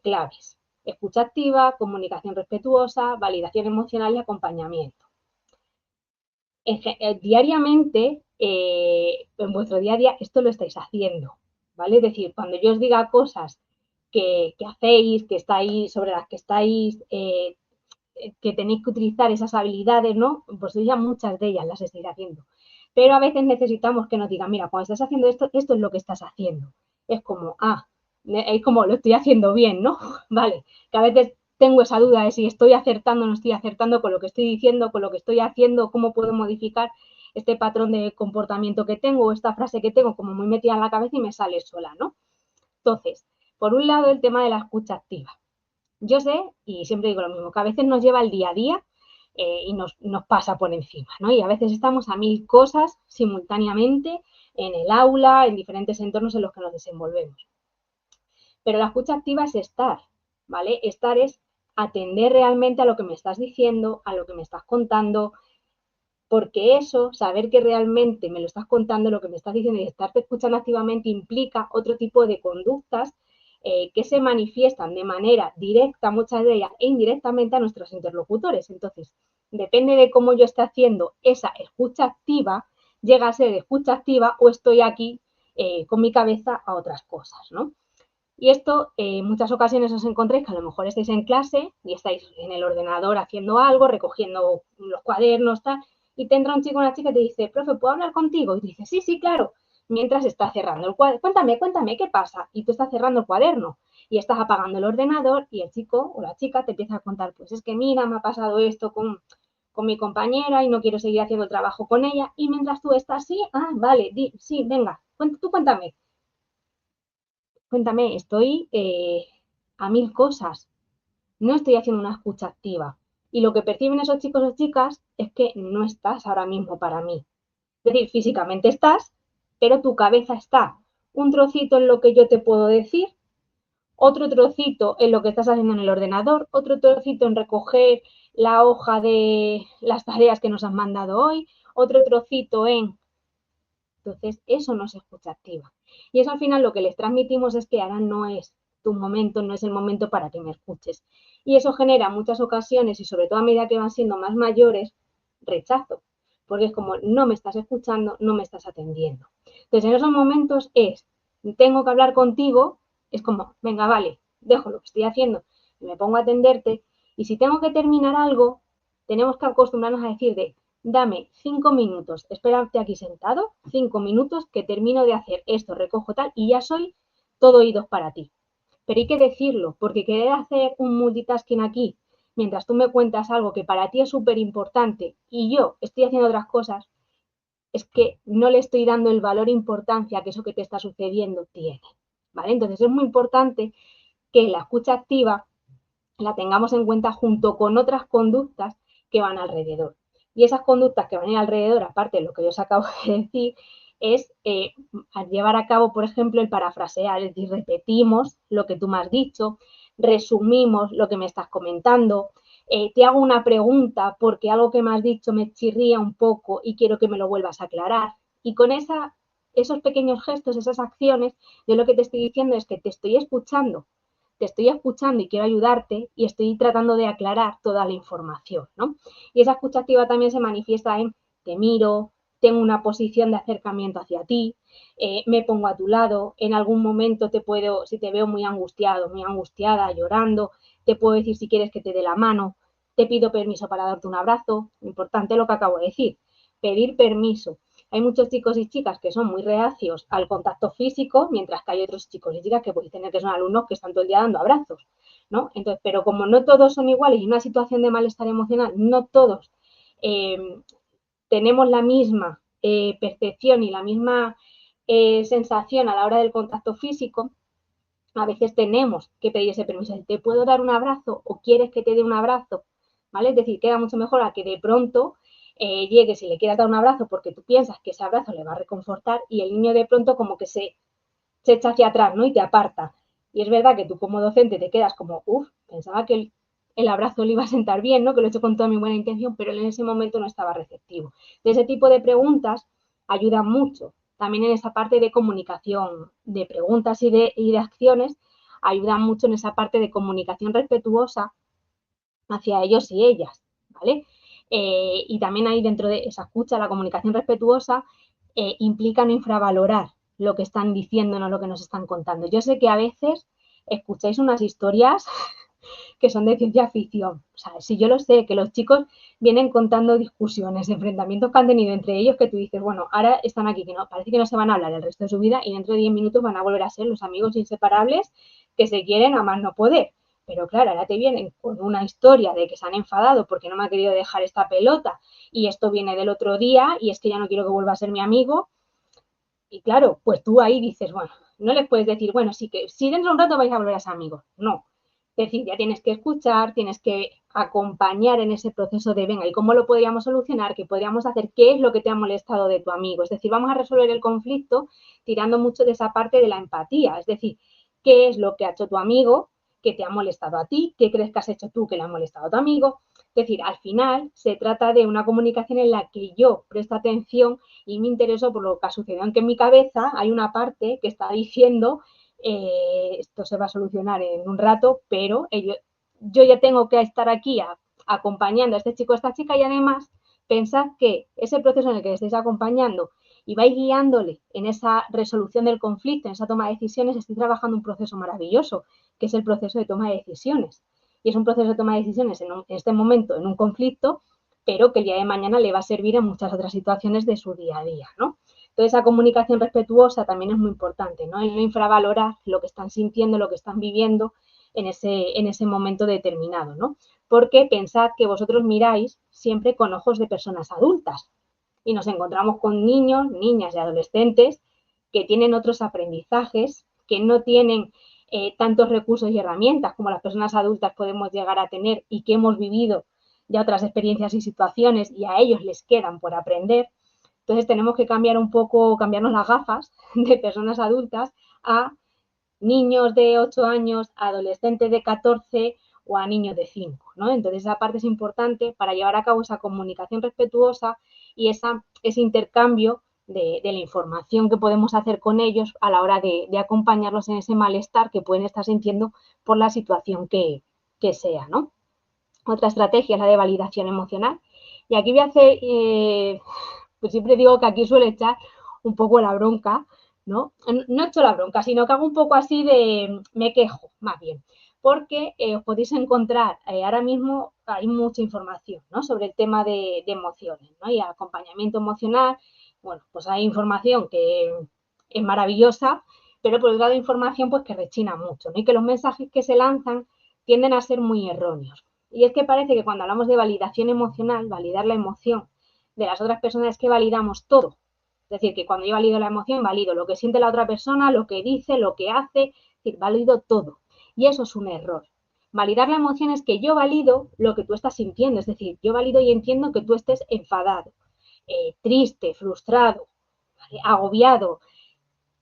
claves. Escucha activa, comunicación respetuosa, validación emocional y acompañamiento. Diariamente, en vuestro día a día, esto lo estáis haciendo, ¿vale? Es decir, cuando yo os diga cosas que hacéis, que estáis, sobre las que estáis, que tenéis que utilizar esas habilidades, ¿no? Pues ya muchas de ellas las estáis haciendo. Pero a veces necesitamos que nos digan, mira, cuando estás haciendo esto, esto es lo que estás haciendo. Es como, es como lo estoy haciendo bien, ¿no? Vale, que a veces tengo esa duda de si estoy acertando o no estoy acertando con lo que estoy diciendo, con lo que estoy haciendo, cómo puedo modificar este patrón de comportamiento que tengo, o esta frase que tengo como muy metida en la cabeza y me sale sola, ¿no? Entonces, por un lado, el tema de la escucha activa. Yo sé, y siempre digo lo mismo, que a veces nos lleva el día a día y nos pasa por encima, ¿no? Y a veces estamos a 1000 cosas simultáneamente en el aula, en diferentes entornos en los que nos desenvolvemos. Pero la escucha activa es estar, ¿vale? Estar es atender realmente a lo que me estás diciendo, a lo que me estás contando, porque eso, saber que realmente me lo estás contando, lo que me estás diciendo y estarte escuchando activamente implica otro tipo de conductas que se manifiestan de manera directa, muchas de ellas, e indirectamente a nuestros interlocutores. Entonces, depende de cómo yo esté haciendo esa escucha activa, llega a ser escucha activa o estoy aquí con mi cabeza a otras cosas, ¿no? Y esto en muchas ocasiones os encontréis que a lo mejor estáis en clase y estáis en el ordenador haciendo algo, recogiendo los cuadernos, tal, y te entra un chico o una chica y te dice, profe, ¿puedo hablar contigo? Y te dice, sí, sí, claro, mientras está cerrando el cuaderno. Cuéntame, ¿qué pasa? Y tú estás cerrando el cuaderno y estás apagando el ordenador y el chico o la chica te empieza a contar, pues es que mira, me ha pasado esto con mi compañera y no quiero seguir haciendo el trabajo con ella. Y mientras tú estás, sí, vale, sí, venga, tú cuéntame. Cuéntame, estoy a 1000 cosas. no estoy haciendo una escucha activa. Y lo que perciben esos chicos o chicas es que no estás ahora mismo para mí. Es decir, físicamente estás, pero tu cabeza está un trocito en lo que yo te puedo decir, otro trocito en lo que estás haciendo en el ordenador, otro trocito en recoger la hoja de las tareas que nos han mandado hoy, otro trocito en... Entonces, eso no se escucha activa. Y eso al final lo que les transmitimos es que ahora no es tu momento, no es el momento para que me escuches. Y eso genera en muchas ocasiones, y sobre todo a medida que van siendo más mayores, rechazo. Porque es como, no me estás escuchando, no me estás atendiendo. Entonces, en esos momentos tengo que hablar contigo, es como, venga, vale, dejo lo que estoy haciendo y me pongo a atenderte. Y si tengo que terminar algo, tenemos que acostumbrarnos a decir dame 5 minutos, espérate aquí sentado, 5 minutos que termino de hacer esto, recojo tal y ya soy todo oídos para ti. Pero hay que decirlo, porque querer hacer un multitasking aquí, mientras tú me cuentas algo que para ti es súper importante y yo estoy haciendo otras cosas, es que no le estoy dando el valor e importancia que eso que te está sucediendo tiene. ¿Vale? Entonces es muy importante que la escucha activa la tengamos en cuenta junto con otras conductas que van alrededor. Y esas conductas que van a ir alrededor, aparte de lo que yo os acabo de decir, es llevar a cabo, por ejemplo, el parafrasear, es decir, repetimos lo que tú me has dicho, resumimos lo que me estás comentando, te hago una pregunta porque algo que me has dicho me chirría un poco y quiero que me lo vuelvas a aclarar. Y con esos pequeños gestos, esas acciones, yo lo que te estoy diciendo es que te estoy escuchando y quiero ayudarte y estoy tratando de aclarar toda la información, ¿no? Y esa escucha activa también se manifiesta en te miro, tengo una posición de acercamiento hacia ti, me pongo a tu lado, en algún momento si te veo muy angustiado, muy angustiada, llorando, te puedo decir si quieres que te dé la mano, te pido permiso para darte un abrazo, importante lo que acabo de decir, pedir permiso. Hay muchos chicos y chicas que son muy reacios al contacto físico, mientras que hay otros chicos y chicas que podéis tener que son alumnos que están todo el día dando abrazos, ¿no? Entonces, pero como no todos son iguales y en una situación de malestar emocional, no todos tenemos la misma percepción y la misma sensación a la hora del contacto físico, a veces tenemos que pedir ese permiso. ¿Te puedo dar un abrazo o quieres que te dé un abrazo? ¿Vale? Es decir, queda mucho mejor a que de pronto llegues y le quieras dar un abrazo porque tú piensas que ese abrazo le va a reconfortar y el niño de pronto como que se echa hacia atrás, ¿no? Y te aparta. Y es verdad que tú como docente te quedas como, pensaba que el abrazo le iba a sentar bien, ¿no? Que lo he hecho con toda mi buena intención, pero él en ese momento no estaba receptivo. De ese tipo de preguntas ayudan mucho. También en esa parte de comunicación, de preguntas y de acciones, ayudan mucho en esa parte de comunicación respetuosa hacia ellos y ellas, ¿vale? Y también ahí dentro de esa escucha, la comunicación respetuosa implica no infravalorar lo que están diciendo, no lo que nos están contando. Yo sé que a veces escucháis unas historias que son de ciencia ficción. O sea, si yo lo sé, que los chicos vienen contando discusiones, enfrentamientos que han tenido entre ellos, que tú dices, bueno, ahora están aquí, que no, parece que no se van a hablar el resto de su vida y dentro de 10 minutos van a volver a ser los amigos inseparables que se quieren a más no poder. Pero claro, ahora te vienen con una historia de que se han enfadado porque no me ha querido dejar esta pelota y esto viene del otro día y es que ya no quiero que vuelva a ser mi amigo. Y claro, pues tú ahí dices, bueno, no les puedes decir, bueno, sí que si dentro de un rato vais a volver a ser amigos. No. Es decir, ya tienes que escuchar, tienes que acompañar en ese proceso de, venga, ¿y cómo lo podríamos solucionar? ¿Qué podríamos hacer? ¿Qué es lo que te ha molestado de tu amigo? Es decir, vamos a resolver el conflicto tirando mucho de esa parte de la empatía. Es decir, ¿qué es lo que ha hecho tu amigo que te ha molestado a ti? ¿Qué crees que has hecho tú que le ha molestado a tu amigo? Es decir, al final se trata de una comunicación en la que yo presto atención y me intereso por lo que ha sucedido. Aunque en mi cabeza hay una parte que está diciendo esto se va a solucionar en un rato, pero yo ya tengo que estar aquí acompañando a este chico o a esta chica y además pensad que ese proceso en el que estáis acompañando y vais guiándole en esa resolución del conflicto, en esa toma de decisiones, estoy trabajando un proceso maravilloso, que es el proceso de toma de decisiones. Y es un proceso de toma de decisiones en este momento, en un conflicto, pero que el día de mañana le va a servir en muchas otras situaciones de su día a día, ¿no? Entonces, esa comunicación respetuosa también es muy importante, ¿no? El no infravalorar lo que están sintiendo, lo que están viviendo en ese momento determinado, ¿no? Porque pensad que vosotros miráis siempre con ojos de personas adultas y nos encontramos con niños, niñas y adolescentes que tienen otros aprendizajes, que no tienen tantos recursos y herramientas como las personas adultas podemos llegar a tener y que hemos vivido ya otras experiencias y situaciones y a ellos les quedan por aprender. Entonces tenemos que cambiar un poco, cambiarnos las gafas de personas adultas a niños de 8 años, a adolescentes de 14 o a niños de 5, ¿no? Entonces esa parte es importante para llevar a cabo esa comunicación respetuosa y ese intercambio de la información que podemos hacer con ellos a la hora de acompañarlos en ese malestar que pueden estar sintiendo por la situación que sea, ¿no? Otra estrategia es la de validación emocional. Y aquí voy a hacer, pues siempre digo que aquí suele echar un poco la bronca, ¿no? No echo la bronca, sino que hago un poco así de, me quejo, más bien, porque os podéis encontrar, ahora mismo hay mucha información, ¿no? Sobre el tema de emociones, ¿no? Y acompañamiento emocional, bueno, pues hay información que es maravillosa, pero por otro lado información pues que rechina mucho, ¿no? Y que los mensajes que se lanzan tienden a ser muy erróneos. Y es que parece que cuando hablamos de validación emocional, validar la emoción de las otras personas es que validamos todo. Es decir, que cuando yo valido la emoción, valido lo que siente la otra persona, lo que dice, lo que hace, es decir, valido todo. Y eso es un error. Validar la emoción es que yo valido lo que tú estás sintiendo, es decir, yo valido y entiendo que tú estés enfadado, triste, frustrado, ¿vale? Agobiado,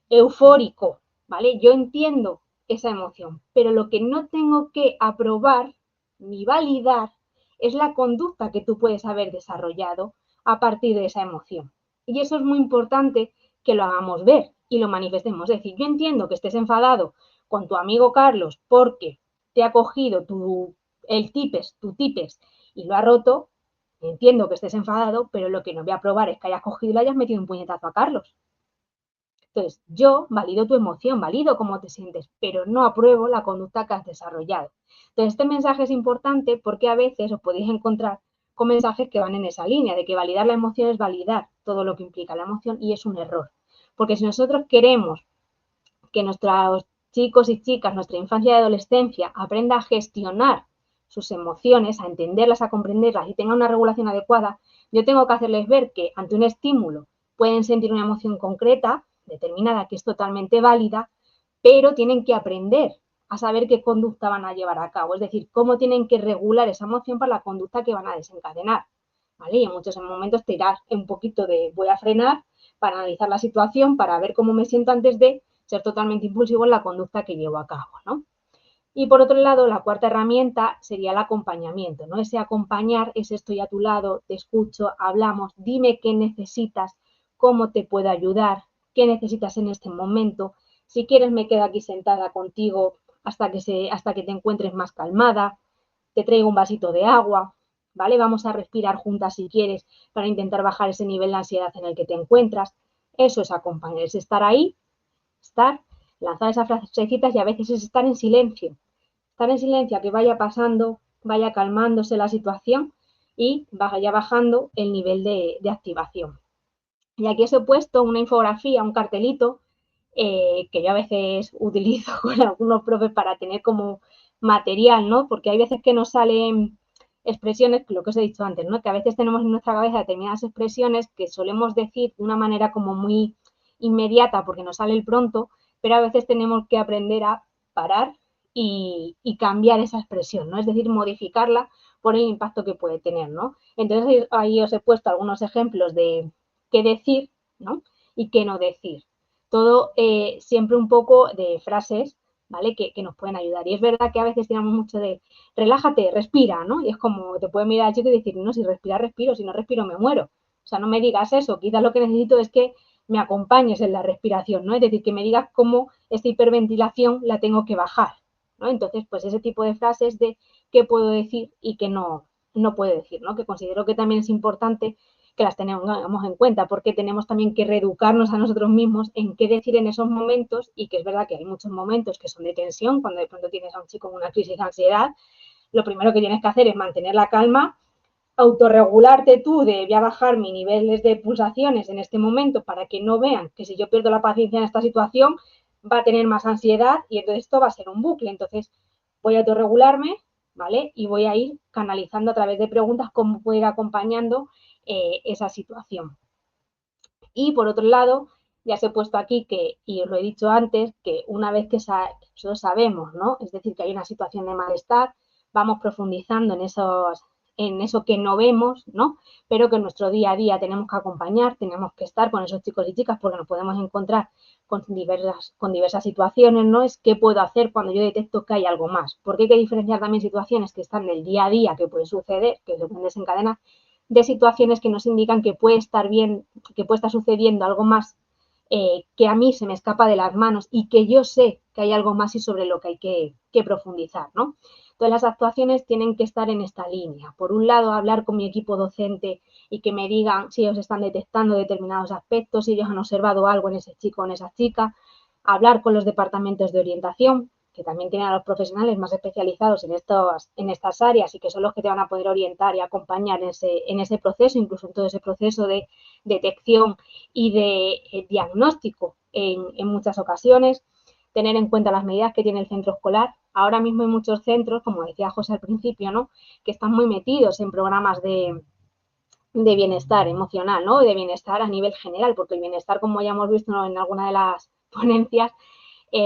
eufórico, ¿vale? Yo entiendo esa emoción, pero lo que no tengo que aprobar ni validar es la conducta que tú puedes haber desarrollado a partir de esa emoción. Y eso es muy importante que lo hagamos ver y lo manifestemos. Es decir, yo entiendo que estés enfadado con tu amigo Carlos porque te ha cogido tu tipes y lo ha roto. Entiendo que estés enfadado, pero lo que no voy a aprobar es que hayas cogido y le hayas metido un puñetazo a Carlos. Entonces, yo valido tu emoción, valido cómo te sientes, pero no apruebo la conducta que has desarrollado. Entonces, este mensaje es importante porque a veces os podéis encontrar con mensajes que van en esa línea, de que validar la emoción es validar todo lo que implica la emoción y es un error. Porque si nosotros queremos que nuestros chicos y chicas, nuestra infancia y adolescencia, aprenda a gestionar sus emociones, a entenderlas, a comprenderlas y tenga una regulación adecuada, yo tengo que hacerles ver que ante un estímulo pueden sentir una emoción concreta, determinada, que es totalmente válida, pero tienen que aprender a saber qué conducta van a llevar a cabo, es decir, cómo tienen que regular esa emoción para la conducta que van a desencadenar. ¿Vale? Y en muchos momentos te irás un poquito de voy a frenar para analizar la situación, para ver cómo me siento antes de ser totalmente impulsivo en la conducta que llevo a cabo, ¿no? Y por otro lado, la cuarta herramienta sería el acompañamiento, ¿no? Ese acompañar es estoy a tu lado, te escucho, hablamos, dime qué necesitas, cómo te puedo ayudar, qué necesitas en este momento. Si quieres me quedo aquí sentada contigo hasta que te encuentres más calmada, te traigo un vasito de agua, ¿vale? Vamos a respirar juntas si quieres para intentar bajar ese nivel de ansiedad en el que te encuentras. Eso es acompañar, es estar ahí, lanzar esas frasecitas y a veces es estar en silencio a que vaya pasando, vaya calmándose la situación y vaya bajando el nivel de activación. Y aquí os he puesto una infografía, un cartelito, que yo a veces utilizo con algunos profes para tener como material, ¿no? Porque hay veces que nos salen expresiones, lo que os he dicho antes, ¿no? Que a veces tenemos en nuestra cabeza determinadas expresiones que solemos decir de una manera como muy inmediata porque nos sale el pronto, pero a veces tenemos que aprender a parar y cambiar esa expresión, ¿no? Es decir, modificarla por el impacto que puede tener, ¿no? Entonces ahí os he puesto algunos ejemplos de qué decir, ¿no? Y qué no decir. Todo siempre un poco de frases, ¿vale? Que nos pueden ayudar. Y es verdad que a veces tiramos mucho de relájate, respira, ¿no? Y es como te puede mirar al chico y decir, no, si respira, respiro, si no respiro, me muero. O sea, no me digas eso, quizás lo que necesito es que me acompañes en la respiración, ¿no? Es decir, que me digas cómo esta hiperventilación la tengo que bajar, ¿no? Entonces, pues ese tipo de frases de qué puedo decir y qué no puedo decir, ¿no? Que considero que también es importante que las tengamos en cuenta, porque tenemos también que reeducarnos a nosotros mismos en qué decir en esos momentos, y que es verdad que hay muchos momentos que son de tensión, cuando de pronto tienes a un chico con una crisis de ansiedad, lo primero que tienes que hacer es mantener la calma, autorregularte tú de voy a bajar mis niveles de pulsaciones en este momento para que no vean que si yo pierdo la paciencia en esta situación va a tener más ansiedad y entonces esto va a ser un bucle. Entonces voy a autorregularme, ¿vale? Y voy a ir canalizando a través de preguntas cómo puedo ir acompañando esa situación. Y por otro lado, Ya os he puesto aquí que, y os lo he dicho antes, que una vez que nosotros sabemos, ¿no? Es decir, que hay una situación de malestar, vamos profundizando en eso que no vemos, ¿no? Pero que en nuestro día a día tenemos que acompañar, tenemos que estar con esos chicos y chicas porque nos podemos encontrar con diversas situaciones, ¿no? Es qué puedo hacer cuando yo detecto que hay algo más. Porque hay que diferenciar también situaciones que están del día a día, que pueden suceder, que se pueden desencadenar, de situaciones que nos indican que puede estar bien, que puede estar sucediendo algo más que a mí se me escapa de las manos y que yo sé que hay algo más y sobre lo que hay que profundizar, ¿no? Entonces, las actuaciones tienen que estar en esta línea. Por un lado, hablar con mi equipo docente y que me digan si ellos están detectando determinados aspectos, si ellos han observado algo en ese chico o en esa chica. Hablar con los departamentos de orientación, que también tienen a los profesionales más especializados en estas áreas y que son los que te van a poder orientar y acompañar en ese proceso, incluso en todo ese proceso de detección y de diagnóstico en muchas ocasiones. Tener en cuenta las medidas que tiene el centro escolar. Ahora mismo hay muchos centros, como decía José al principio, ¿no?, que están muy metidos en programas de bienestar emocional, ¿no?, de bienestar a nivel general, porque el bienestar, como ya hemos visto en alguna de las ponencias,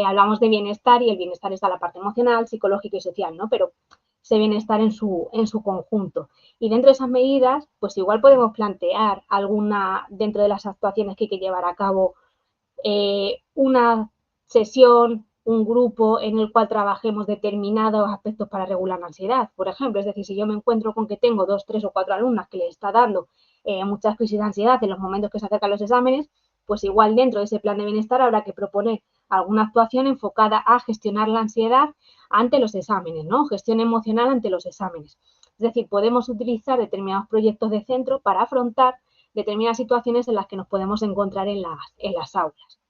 hablamos de bienestar y el bienestar está la parte emocional, psicológica y social, ¿no? Pero ese bienestar en su conjunto. Y dentro de esas medidas, pues igual podemos plantear alguna, dentro de las actuaciones que hay que llevar a cabo, una sesión, un grupo en el cual trabajemos determinados aspectos para regular la ansiedad, por ejemplo. Es decir, si yo me encuentro con que tengo 2, 3 o 4 alumnas que les está dando muchas crisis de ansiedad en los momentos que se acercan los exámenes, pues igual dentro de ese plan de bienestar habrá que proponer alguna actuación enfocada a gestionar la ansiedad ante los exámenes, ¿no? Gestión emocional ante los exámenes. Es decir, podemos utilizar determinados proyectos de centro para afrontar determinadas situaciones en las que nos podemos encontrar en las aulas.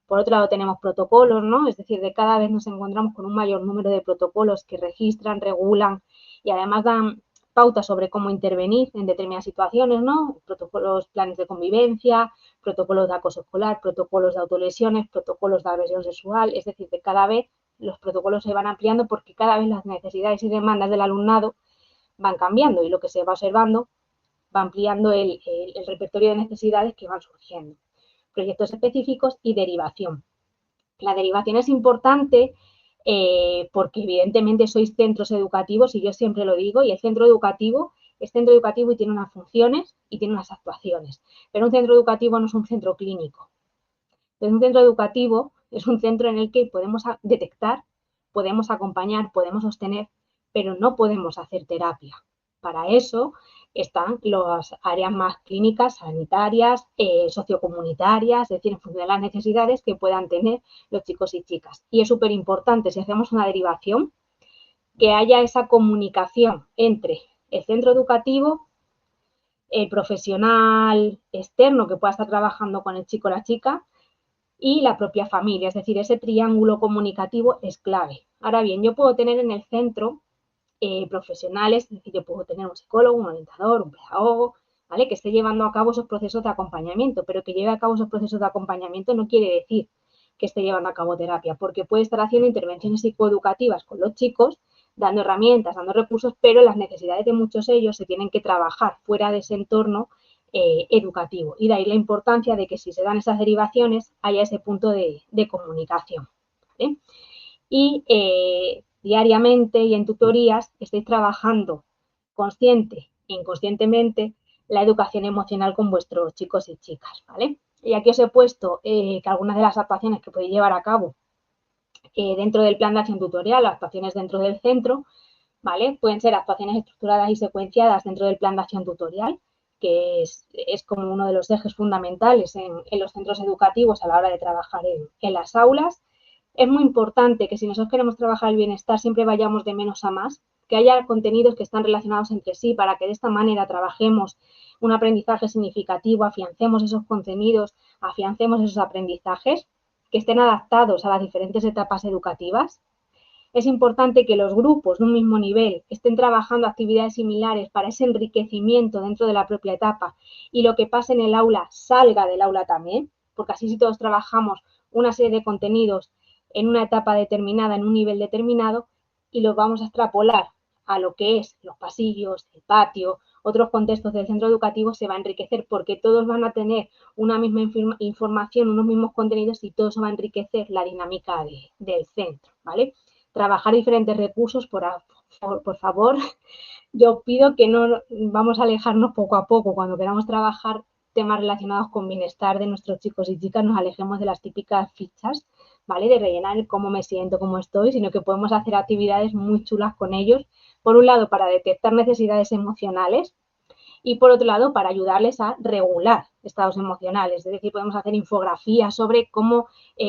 Por otro lado, tenemos protocolos, ¿no? Es decir, de cada vez nos encontramos con un mayor número de protocolos que registran, regulan y además dan pautas sobre cómo intervenir en determinadas situaciones, ¿no? Protocolos, planes de convivencia, protocolos de acoso escolar, protocolos de autolesiones, protocolos de agresión sexual. Es decir, de cada vez los protocolos se van ampliando porque cada vez las necesidades y demandas del alumnado van cambiando y lo que se va observando va ampliando el repertorio de necesidades que van surgiendo. Proyectos específicos y derivación. La derivación es importante porque evidentemente sois centros educativos y yo siempre lo digo, y el centro educativo es centro educativo y tiene unas funciones y tiene unas actuaciones, pero un centro educativo no es un centro clínico. Entonces, un centro educativo es un centro en el que podemos detectar, podemos acompañar, podemos sostener, pero no podemos hacer terapia. Para eso están las áreas más clínicas, sanitarias, sociocomunitarias, es decir, en función de las necesidades que puedan tener los chicos y chicas. Y es súper importante, si hacemos una derivación, que haya esa comunicación entre el centro educativo, el profesional externo que pueda estar trabajando con el chico o la chica, y la propia familia, es decir, ese triángulo comunicativo es clave. Ahora bien, yo puedo tener en el centro profesionales, es decir, yo puedo tener un psicólogo, un orientador, un pedagogo, ¿vale?, que esté llevando a cabo esos procesos de acompañamiento, pero que lleve a cabo esos procesos de acompañamiento no quiere decir que esté llevando a cabo terapia, porque puede estar haciendo intervenciones psicoeducativas con los chicos, dando herramientas, dando recursos, pero las necesidades de muchos de ellos se tienen que trabajar fuera de ese entorno educativo. Y de ahí la importancia de que si se dan esas derivaciones haya ese punto de comunicación, ¿vale? Y diariamente y en tutorías estáis trabajando consciente e inconscientemente la educación emocional con vuestros chicos y chicas, ¿vale? Y aquí os he puesto que algunas de las actuaciones que podéis llevar a cabo dentro del plan de acción tutorial, actuaciones dentro del centro, ¿vale? Pueden ser actuaciones estructuradas y secuenciadas dentro del plan de acción tutorial, que es como uno de los ejes fundamentales en los centros educativos a la hora de trabajar en las aulas. Es muy importante que si nosotros queremos trabajar el bienestar siempre vayamos de menos a más, que haya contenidos que están relacionados entre sí para que de esta manera trabajemos un aprendizaje significativo, afiancemos esos contenidos, afiancemos esos aprendizajes, que estén adaptados a las diferentes etapas educativas. Es importante que los grupos de un mismo nivel estén trabajando actividades similares para ese enriquecimiento dentro de la propia etapa y lo que pase en el aula salga del aula también, porque así si todos trabajamos una serie de contenidos en una etapa determinada, en un nivel determinado, y los vamos a extrapolar a lo que es los pasillos, el patio otros contextos del centro educativo se va a enriquecer porque todos van a tener una misma información, unos mismos contenidos y todo eso va a enriquecer la dinámica del centro, ¿vale? Trabajar diferentes recursos, por favor, yo pido que no vamos a alejarnos poco a poco. Cuando queramos trabajar temas relacionados con bienestar de nuestros chicos y chicas, nos alejemos de las típicas fichas, ¿vale? De rellenar el cómo me siento, cómo estoy, sino que podemos hacer actividades muy chulas con ellos. Por un lado, para detectar necesidades emocionales y por otro lado, para ayudarles a regular estados emocionales. Es decir, podemos hacer infografías sobre cómo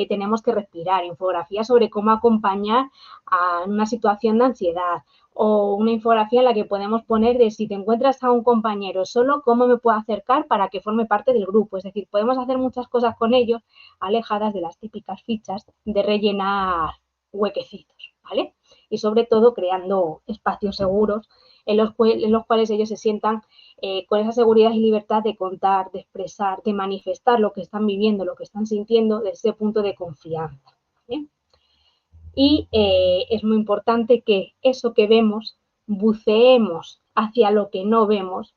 tenemos que respirar, infografías sobre cómo acompañar a una situación de ansiedad, o una infografía en la que podemos poner de si te encuentras a un compañero solo, cómo me puedo acercar para que forme parte del grupo. Es decir, podemos hacer muchas cosas con ellos alejadas de las típicas fichas de rellenar huequecitos, ¿vale? Y sobre todo creando espacios seguros en los cuales ellos se sientan con esa seguridad y libertad de contar, de expresar, de manifestar lo que están viviendo, lo que están sintiendo desde ese punto de confianza, ¿vale? Y es muy importante que eso que vemos, buceemos hacia lo que no vemos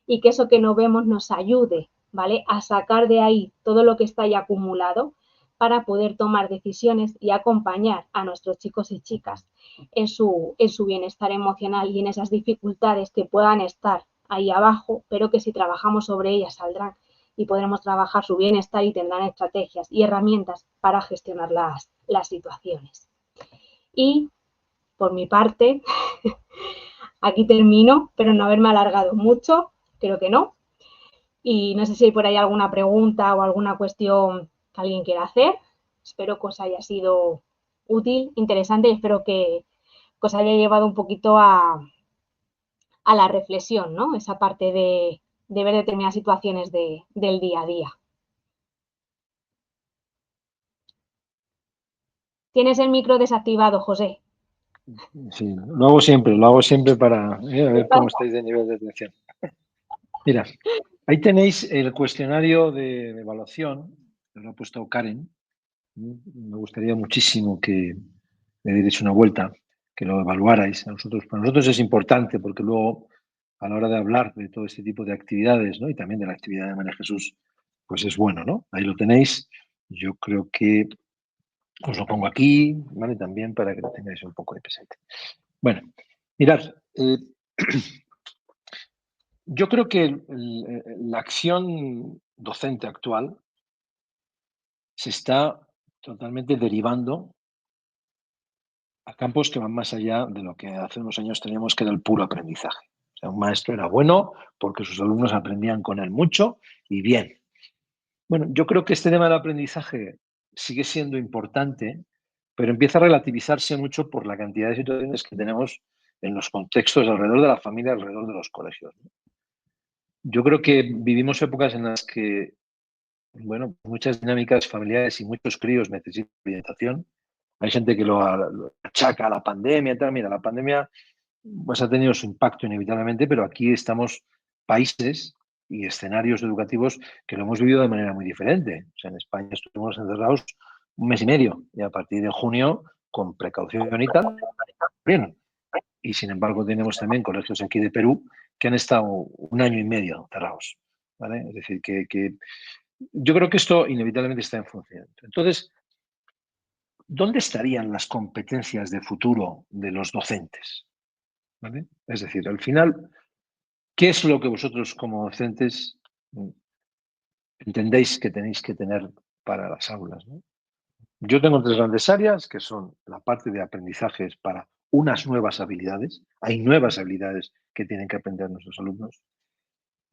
y que eso que no vemos nos ayude, ¿vale? A sacar de ahí todo lo que está ahí acumulado para poder tomar decisiones y acompañar a nuestros chicos y chicas en su bienestar emocional y en esas dificultades que puedan estar ahí abajo, pero que si trabajamos sobre ellas saldrán y podremos trabajar su bienestar y tendrán estrategias y herramientas para gestionar las situaciones. Y por mi parte, aquí termino, pero no haberme alargado mucho, creo que no. Y no sé si hay por ahí alguna pregunta o alguna cuestión que alguien quiera hacer. Espero que os haya sido útil, interesante y espero que os haya llevado un poquito a la reflexión, ¿no? Esa parte de ver determinadas situaciones del día a día. Tienes el micro desactivado, José. Sí, lo hago siempre para ver cómo estáis de nivel de atención. Mira, ahí tenéis el cuestionario de evaluación, lo ha puesto Karen. Me gustaría muchísimo que le dierais una vuelta, que lo evaluarais. Para nosotros es importante porque luego, a la hora de hablar de todo este tipo de actividades, ¿no? Y también de la actividad de María Jesús, pues es bueno, ¿no? Ahí lo tenéis. Yo creo que os lo pongo aquí, ¿vale? También para que lo tengáis un poco de presente. Bueno, mirad, yo creo que la acción docente actual se está totalmente derivando a campos que van más allá de lo que hace unos años teníamos, que era el puro aprendizaje. O sea, un maestro era bueno porque sus alumnos aprendían con él mucho y bien. Bueno, yo creo que este tema del aprendizaje sigue siendo importante, pero empieza a relativizarse mucho por la cantidad de situaciones que tenemos en los contextos alrededor de la familia, alrededor de los colegios. Yo creo que vivimos épocas en las que, bueno, muchas dinámicas familiares y muchos críos necesitan orientación. Hay gente que lo achaca a la pandemia y tal. Mira, la pandemia pues ha tenido su impacto inevitablemente, pero aquí estamos países y escenarios educativos que lo hemos vivido de manera muy diferente. O sea, en España estuvimos encerrados un mes y medio y a partir de junio, con precaución y tal, bien. Y sin embargo tenemos también colegios aquí de Perú que han estado un año y medio cerrados, ¿vale? Es decir, que yo creo que esto inevitablemente está en funcionamiento. Entonces, ¿dónde estarían las competencias de futuro de los docentes? ¿Vale? Es decir, al final, ¿qué es lo que vosotros como docentes entendéis que tenéis que tener para las aulas, ¿no? Yo tengo tres grandes áreas, que son la parte de aprendizajes para unas nuevas habilidades. Hay nuevas habilidades que tienen que aprender nuestros alumnos.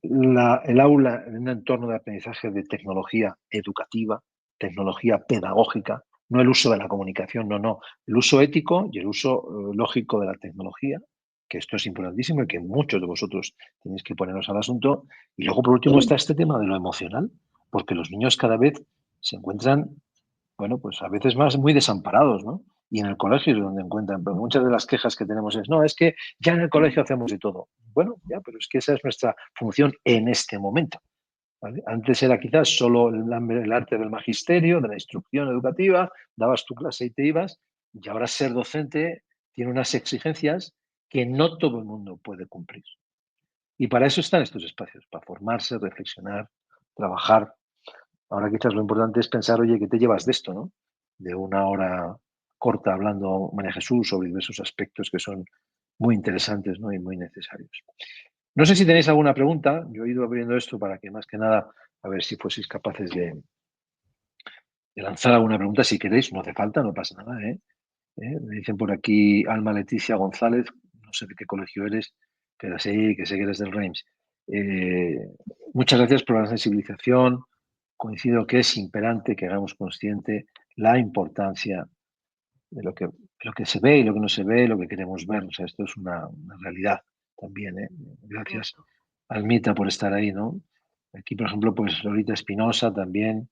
El aula en un entorno de aprendizaje de tecnología educativa, tecnología pedagógica, no el uso de la comunicación, no, el uso ético y el uso lógico de la tecnología, que esto es importantísimo y que muchos de vosotros tenéis que poneros al asunto. Y luego, por último, está este tema de lo emocional, porque los niños cada vez se encuentran, bueno, pues a veces más muy desamparados, ¿no? Y en el colegio es donde encuentran, pero muchas de las quejas que tenemos es, no, es que ya en el colegio hacemos de todo. Bueno, ya, pero es que esa es nuestra función en este momento, ¿vale? Antes era quizás solo el arte del magisterio, de la instrucción educativa, dabas tu clase y te ibas, y ahora ser docente tiene unas exigencias que no todo el mundo puede cumplir. Y para eso están estos espacios, para formarse, reflexionar, trabajar. Ahora quizás lo importante es pensar, oye, ¿qué te llevas de esto, no? De una hora corta hablando María Jesús sobre diversos aspectos que son muy interesantes, ¿no? Y muy necesarios. No sé si tenéis alguna pregunta. Yo he ido abriendo esto para que más que nada, a ver si fueseis capaces de lanzar alguna pregunta. Si queréis, no hace falta, no pasa nada, ¿eh? Me dicen por aquí Alma Leticia González, no sé de qué colegio eres, pero sí, que sé que eres del Reims. Muchas gracias por la sensibilización. Coincido que es imperante que hagamos consciente la importancia de lo que se ve y lo que no se ve, lo que queremos ver. O sea, esto es una realidad también, ¿eh? Gracias, Almita, por estar ahí, ¿no? Aquí, por ejemplo, pues Lolita Espinosa también.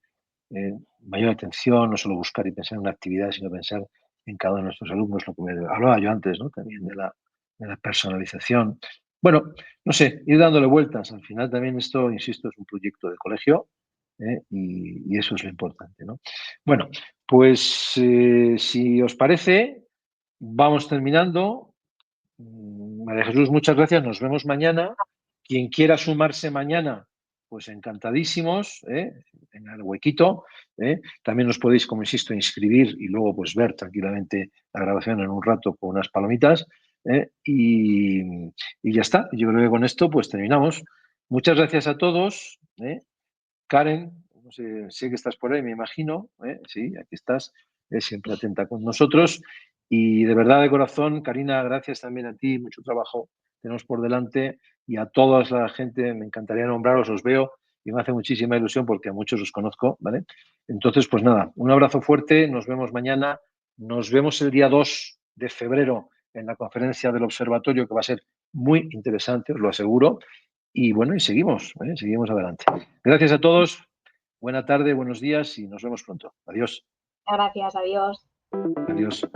Mayor atención, no solo buscar y pensar en una actividad, sino pensar en cada uno de nuestros alumnos, lo que me hablaba yo antes, ¿no? También de la personalización. Bueno, no sé, ir dándole vueltas. Al final también esto, insisto, es un proyecto de colegio, y eso es lo importante, ¿no? Bueno, pues si os parece, vamos terminando. María Jesús, muchas gracias. Nos vemos mañana. Quien quiera sumarse mañana, pues encantadísimos, en el huequito. También os podéis, como insisto, inscribir y luego pues ver tranquilamente la grabación en un rato con unas palomitas. Y ya está. Yo creo que con esto pues terminamos. Muchas gracias a todos. Karen, no sé que estás por ahí, me imagino. Sí, aquí estás, siempre atenta con nosotros. Y de verdad, de corazón, Karina, gracias también a ti, mucho trabajo tenemos por delante, y a toda la gente, me encantaría nombraros, os veo y me hace muchísima ilusión porque a muchos os conozco, ¿vale? Entonces, pues nada, un abrazo fuerte, nos vemos mañana, nos vemos el día 2 de febrero en la conferencia del observatorio, que va a ser muy interesante, os lo aseguro. Y bueno, y seguimos adelante. Gracias a todos, buena tarde, buenos días y nos vemos pronto. Adiós. Gracias, adiós. Adiós.